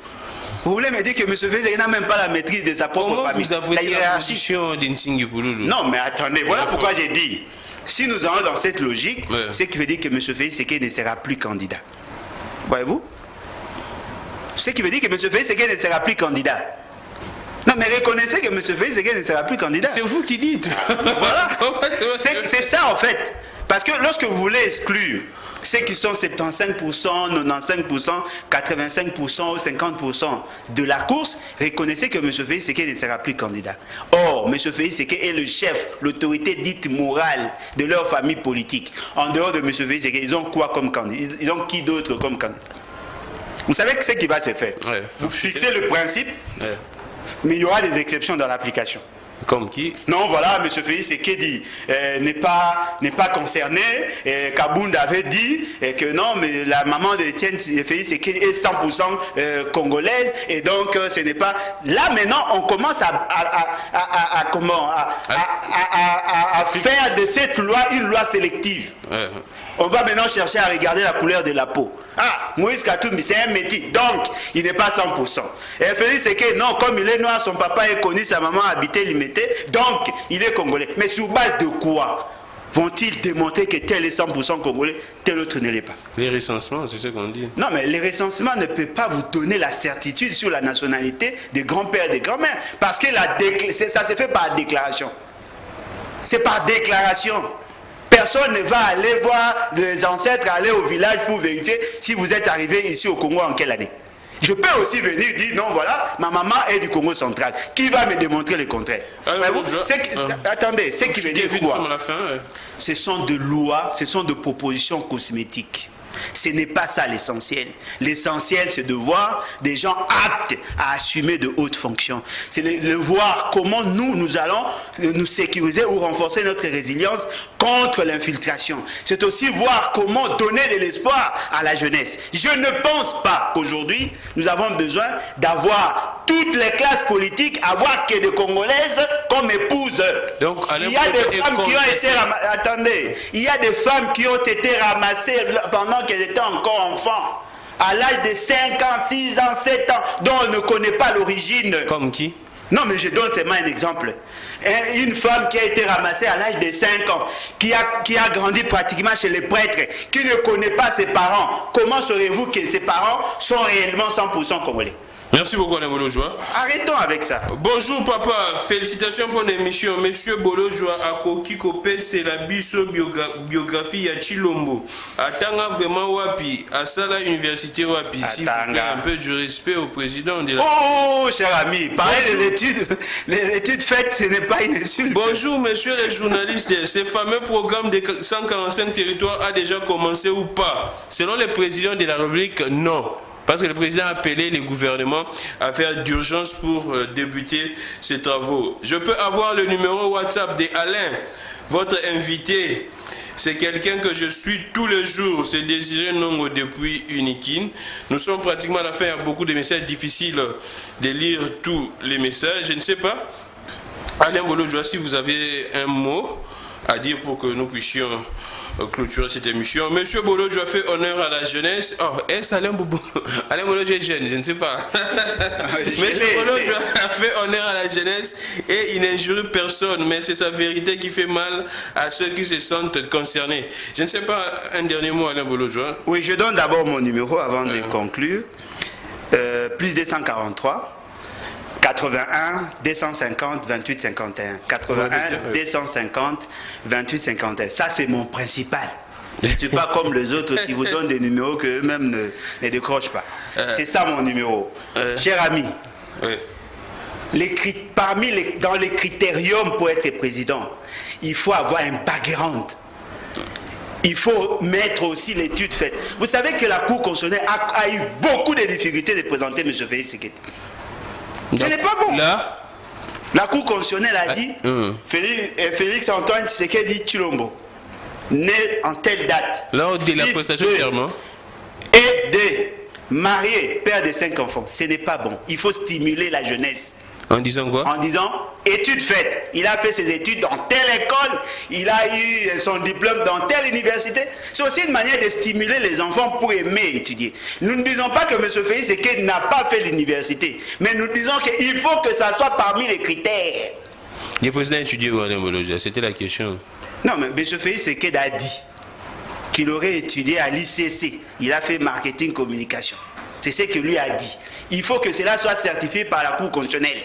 Vous voulez me dire que M. Félix n'a même pas la maîtrise de sa propre famille? Comment vous appréciez la position d'Nsinghi Pouloulou? Non, mais attendez, voilà pourquoi j'ai dit. Si nous allons dans cette logique, c'est qui veut dire que M. Félix Tshisekedi ne sera plus candidat. Voyez-vous? Ce qui veut dire que M. Félix Tshisekedi ne sera plus candidat. Non, mais reconnaissez que M. Félix Tshisekedi ne sera plus candidat. C'est vous qui dites. Voilà. C'est ça en fait. Parce que lorsque vous voulez exclure ceux qui sont 75%, 95%, 85% ou 50% de la course, reconnaissez que M. Félix Tshisekedi ne sera plus candidat. Or, M. Félix Tshisekedi est le chef, l'autorité dite morale de leur famille politique. En dehors de M. Félix Tshisekedi, ils ont quoi comme candidat? Ils ont qui d'autre comme candidat? Vous savez ce qui va se faire? Vous fixez le principe, mais il y aura des exceptions dans l'application. Comme qui? Non, voilà, M. Félix Tshisekedi n'est pas concerné. Kabounda avait dit que non, mais la maman de Félix Tshisekedi est 100% congolaise. Et donc, ce n'est pas... Là, maintenant, on commence à faire de cette loi une loi sélective. On va maintenant chercher à regarder la couleur de la peau. Ah, Moïse Katumbi, c'est un métis, donc il n'est pas 100%. Et Félix Tshisekedi, non, comme il est noir, son papa est connu, sa maman habitait Limité, donc il est congolais. Mais sur base de quoi vont-ils démontrer que tel est 100% congolais, tel autre ne l'est pas? Les recensements, c'est ce qu'on dit. Non, mais les recensements ne peuvent pas vous donner la certitude sur la nationalité des grands-pères et des grands-mères. Parce que ça se fait par déclaration. C'est par déclaration. Personne ne va aller voir les ancêtres, aller au village pour vérifier si vous êtes arrivé ici au Congo en quelle année. Je peux aussi venir dire non, voilà, ma maman est du Congo central. Qui va me démontrer le contraire? Attendez, ce qui veut dire quoi? Ce sont de lois, ce sont de propositions cosmétiques. Ce n'est pas ça l'essentiel. L'essentiel, c'est de voir des gens aptes à assumer de hautes fonctions. C'est de voir comment nous allons nous sécuriser ou renforcer notre résilience contre l'infiltration. C'est aussi voir comment donner de l'espoir à la jeunesse. Je ne pense pas qu'aujourd'hui, nous avons besoin d'avoir toutes les classes politiques, avoir que des Congolaises comme épouses. Donc, il y a des femmes qui ont été ramassées. Attendez, il y a des femmes qui ont été ramassées pendant qu'elles étaient encore enfants, à l'âge de 5 ans, 6 ans, 7 ans, dont on ne connaît pas l'origine. Comme qui? Non, mais je donne seulement un exemple. Une femme qui a été ramassée à l'âge de 5 ans, qui a grandi pratiquement chez les prêtres, qui ne connaît pas ses parents. Comment saurez-vous que ses parents sont réellement 100% congolais? Merci beaucoup, Alain Bolojoa. Arrêtons avec ça. Bonjour, papa. Félicitations pour l'émission. Monsieur Bolojoa Akoki Kopé, c'est la biographie à Chilombo. Atanga vraiment Wapi. À Sala Université Wapi. S'il vous plaît, un peu du respect au président de la... Oh, cher ami, parler des études, les études faites, ce n'est pas une insulte. Bonjour, monsieur les journalistes. Ce fameux programme de 145 territoires a déjà commencé ou pas? Selon le président de la République, non. Parce que le président a appelé le gouvernement à faire d'urgence pour débuter ces travaux. Je peux avoir le numéro WhatsApp d'Alain, votre invité. C'est quelqu'un que je suis tous les jours. C'est Désiré Nongo depuis Unikin. Nous sommes pratiquement à la fin. Il y a beaucoup de messages difficiles de lire tous les messages. Je ne sais pas. Alain Bolojoa, si vous avez un mot à dire pour que nous puissions clôturer cette émission. Monsieur Bolojoa fait honneur à la jeunesse. Oh, est-ce Alain Bolojoa est jeune? Je ne sais pas. Monsieur Bolojoa fait honneur à la jeunesse et il n'injure personne, mais c'est sa vérité qui fait mal à ceux qui se sentent concernés. Je ne sais pas, un dernier mot, Alain Bolojoa. Oui, je donne d'abord mon numéro avant de conclure. plus 243. 81 250 28 51. 81 250 28 51. Ça, c'est mon principal. Je ne suis pas comme les autres qui vous donnent des numéros qu'eux-mêmes ne décrochent pas. C'est ça mon numéro. Cher ami, dans les critériums pour être président, il faut avoir un background. Il faut mettre aussi l'étude faite. Vous savez que la Cour constitutionnelle a eu beaucoup de difficultés de présenter M. Félix Tshisekedi. Ce n'est pas bon. Là, la Cour constitutionnelle a dit Félix Antoine Tshisekedi Tshilombo, né en telle date. Lors de la prestation de serment. Et de marié, père de 5 enfants. Ce n'est pas bon. Il faut stimuler la jeunesse. En disant quoi? En disant études faites. Il a fait ses études dans telle école, il a eu son diplôme dans telle université. C'est aussi une manière de stimuler les enfants pour aimer étudier. Nous ne disons pas que M. Félix Tshisekedi n'a pas fait l'université, mais nous disons qu'il faut que ça soit parmi les critères. Les présidents étudiés ou Alain Bologia, c'était la question. Non, mais M. Félix Tshisekedi a dit qu'il aurait étudié à l'ICC. Il a fait marketing communication. C'est ce que lui a dit. Il faut que cela soit certifié par la Cour constitutionnelle.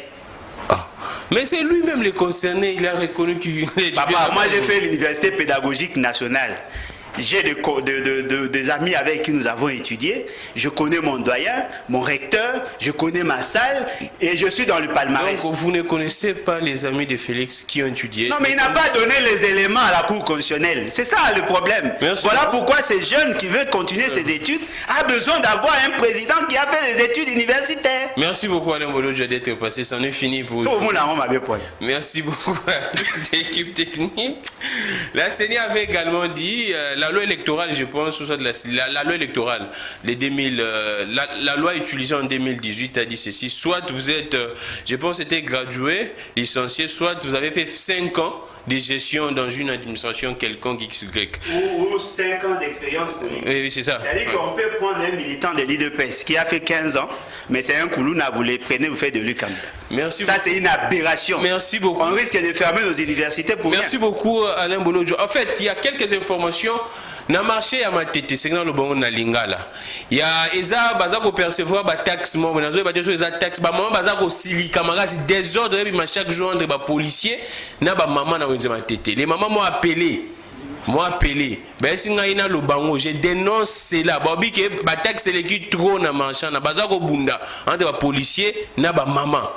Mais c'est lui-même le concerné, il a reconnu qu'il est... Papa, moi j'ai fait l'université pédagogique nationale. J'ai des amis avec qui nous avons étudié. Je connais mon doyen, mon recteur, je connais ma salle et je suis dans le palmarès. Donc vous ne connaissez pas les amis de Félix qui ont étudié? Non, mais il n'a pas donné les éléments à la Cour constitutionnelle. C'est ça le problème. Merci. Voilà pourquoi ces jeunes qui veulent continuer ses études a besoin d'avoir un président qui a fait des études universitaires. Merci beaucoup Alain Bologia d'être passé. C'en est fini pour vous. Merci beaucoup à toute l'équipe technique. La CENI avait également dit... la loi électorale, je pense, la loi électorale, la loi utilisée en 2018 a dit ceci, soit vous êtes, je pense, c'était gradué, licencié, soit vous avez fait 5 ans de gestion dans une administration quelconque XY. Ou 5 ans d'expérience politique. Oui, c'est ça. C'est-à-dire qu'on peut prendre un militant de l'IDPS qui a fait 15 ans, mais c'est un Koulouna, vous les prenez, vous faites de lui candidat. Merci ça, beaucoup. C'est une aberration. Merci beaucoup. On risque de fermer nos universités pour Merci rien. beaucoup, Alain Bologia. En fait, il y a quelques informations. Na marché à Matete, c'est dans le bon na Lingala. Il y a Eza Bazako percevoir ba taxe, moi, on a des taxes, ba maman Bazako sili, camarades, c'est désordre, chaque jour entre ba policiers, na ba maman na Wenze Matete. Les mamans m'ont appelé. Ben si ngaina le bango, je dénonce cela. Babi que ba taxe c'est qui trop na marchand, na Bazako bunda entre ba policiers, na ba maman.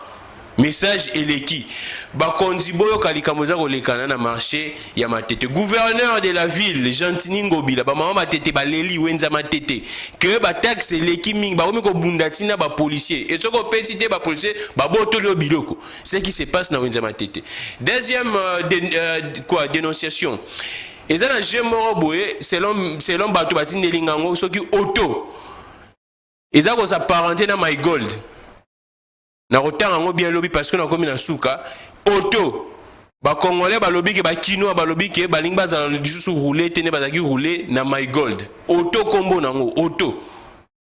Message eleki bakonziboyo kalikamoza kolekana na marché ya Matete. Gouverneur de la ville Gentini Ngobila ba mama Matete baleli Wenza Matete que ba taxe eleki mingi ba komi ko bundatina ba policier et soko pesite ba policier ba botolo biloko. Ce qui se passe na Wenza Matete. Deuxième dénonciation. Et ça na jemoro boye selon bato batindeli ngango soki auto. Et ça ko sa parenté na My Gold. Na retard en bien lobby parce que na komi na souka auto ba congolais ba lobby ke ba kino ba lobby ke ba lingba za lisusu rouler tene ba zaki rouler na My Gold auto combo nango auto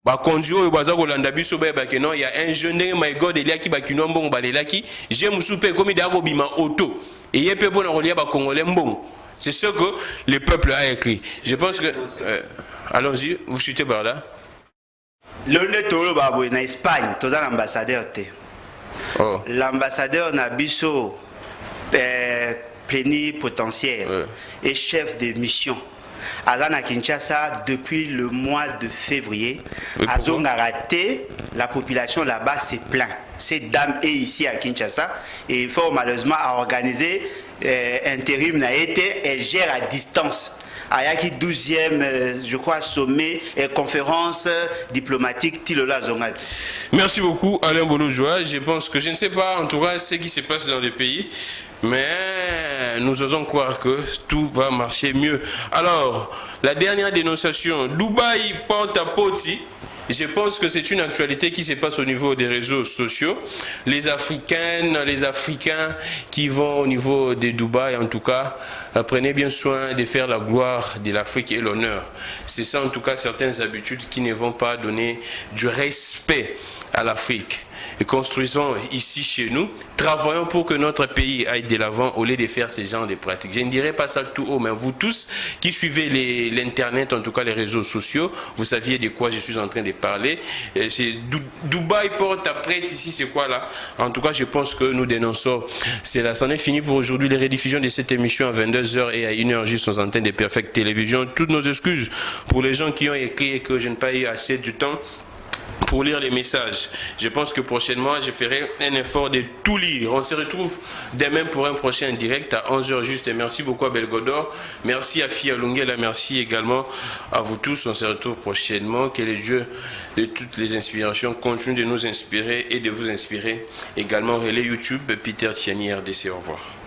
ba conduire oyo baza kolanda biso ba ke non il y a un jeune My Gold elia ki ba kino mbongo ba lelaki je musupe komi da ko bima auto et yepe bona kolia ba congolais mbongo. C'est ce que le peuple a écrit. Je pense que allons-y, vous chutez par là. Le tolo ba bo na Espagne, toza l'ambassadeur te. Oh. L'ambassadeur Nabiso plénipotentiaire et chef de mission à Kinshasa depuis le mois de février. À Zongarate, la population là-bas s'est plaint. Cette dame est ici à Kinshasa et fort malheureusement a organisé intérim n'a été, elle gère à distance. Ayaki 12e, je crois, sommet et conférence diplomatique Tilola Zongal. Merci beaucoup Alain Bologia. Je pense que je ne sais pas en tout cas ce qui se passe dans le pays, mais nous osons croire que tout va marcher mieux. Alors, la dernière dénonciation, Dubaï porte à Poti. Je pense que c'est une actualité qui se passe au niveau des réseaux sociaux. Les Africaines, les Africains qui vont au niveau de Dubaï, en tout cas, prenez bien soin de faire la gloire de l'Afrique et l'honneur. C'est ça, en tout cas, certaines habitudes qui ne vont pas donner du respect à l'Afrique. et construisons ici chez nous. Travaillons pour que notre pays aille de l'avant au lieu de faire ce genre de pratiques. Je ne dirais pas ça tout haut, mais vous tous qui suivez l'Internet, en tout cas les réseaux sociaux, vous saviez de quoi je suis en train de parler. C'est Dubaï porte à prête ici, c'est quoi là? En tout cas, je pense que nous dénonçons. C'est là, c'en est fini pour aujourd'hui. Les rediffusions de cette émission à 22h et à 1h juste aux antennes de Perfect Télévision. Toutes nos excuses pour les gens qui ont écrit et que je n'ai pas eu assez du temps pour lire les messages. Je pense que prochainement, je ferai un effort de tout lire. On se retrouve demain pour un prochain direct à 11h juste. Et merci beaucoup à Belgodor. Merci à Fia Lungela. Merci également à vous tous. On se retrouve prochainement. Que le Dieu de toutes les inspirations continue de nous inspirer et de vous inspirer. Également, relais YouTube, Peter Tiani, RDC. Au revoir.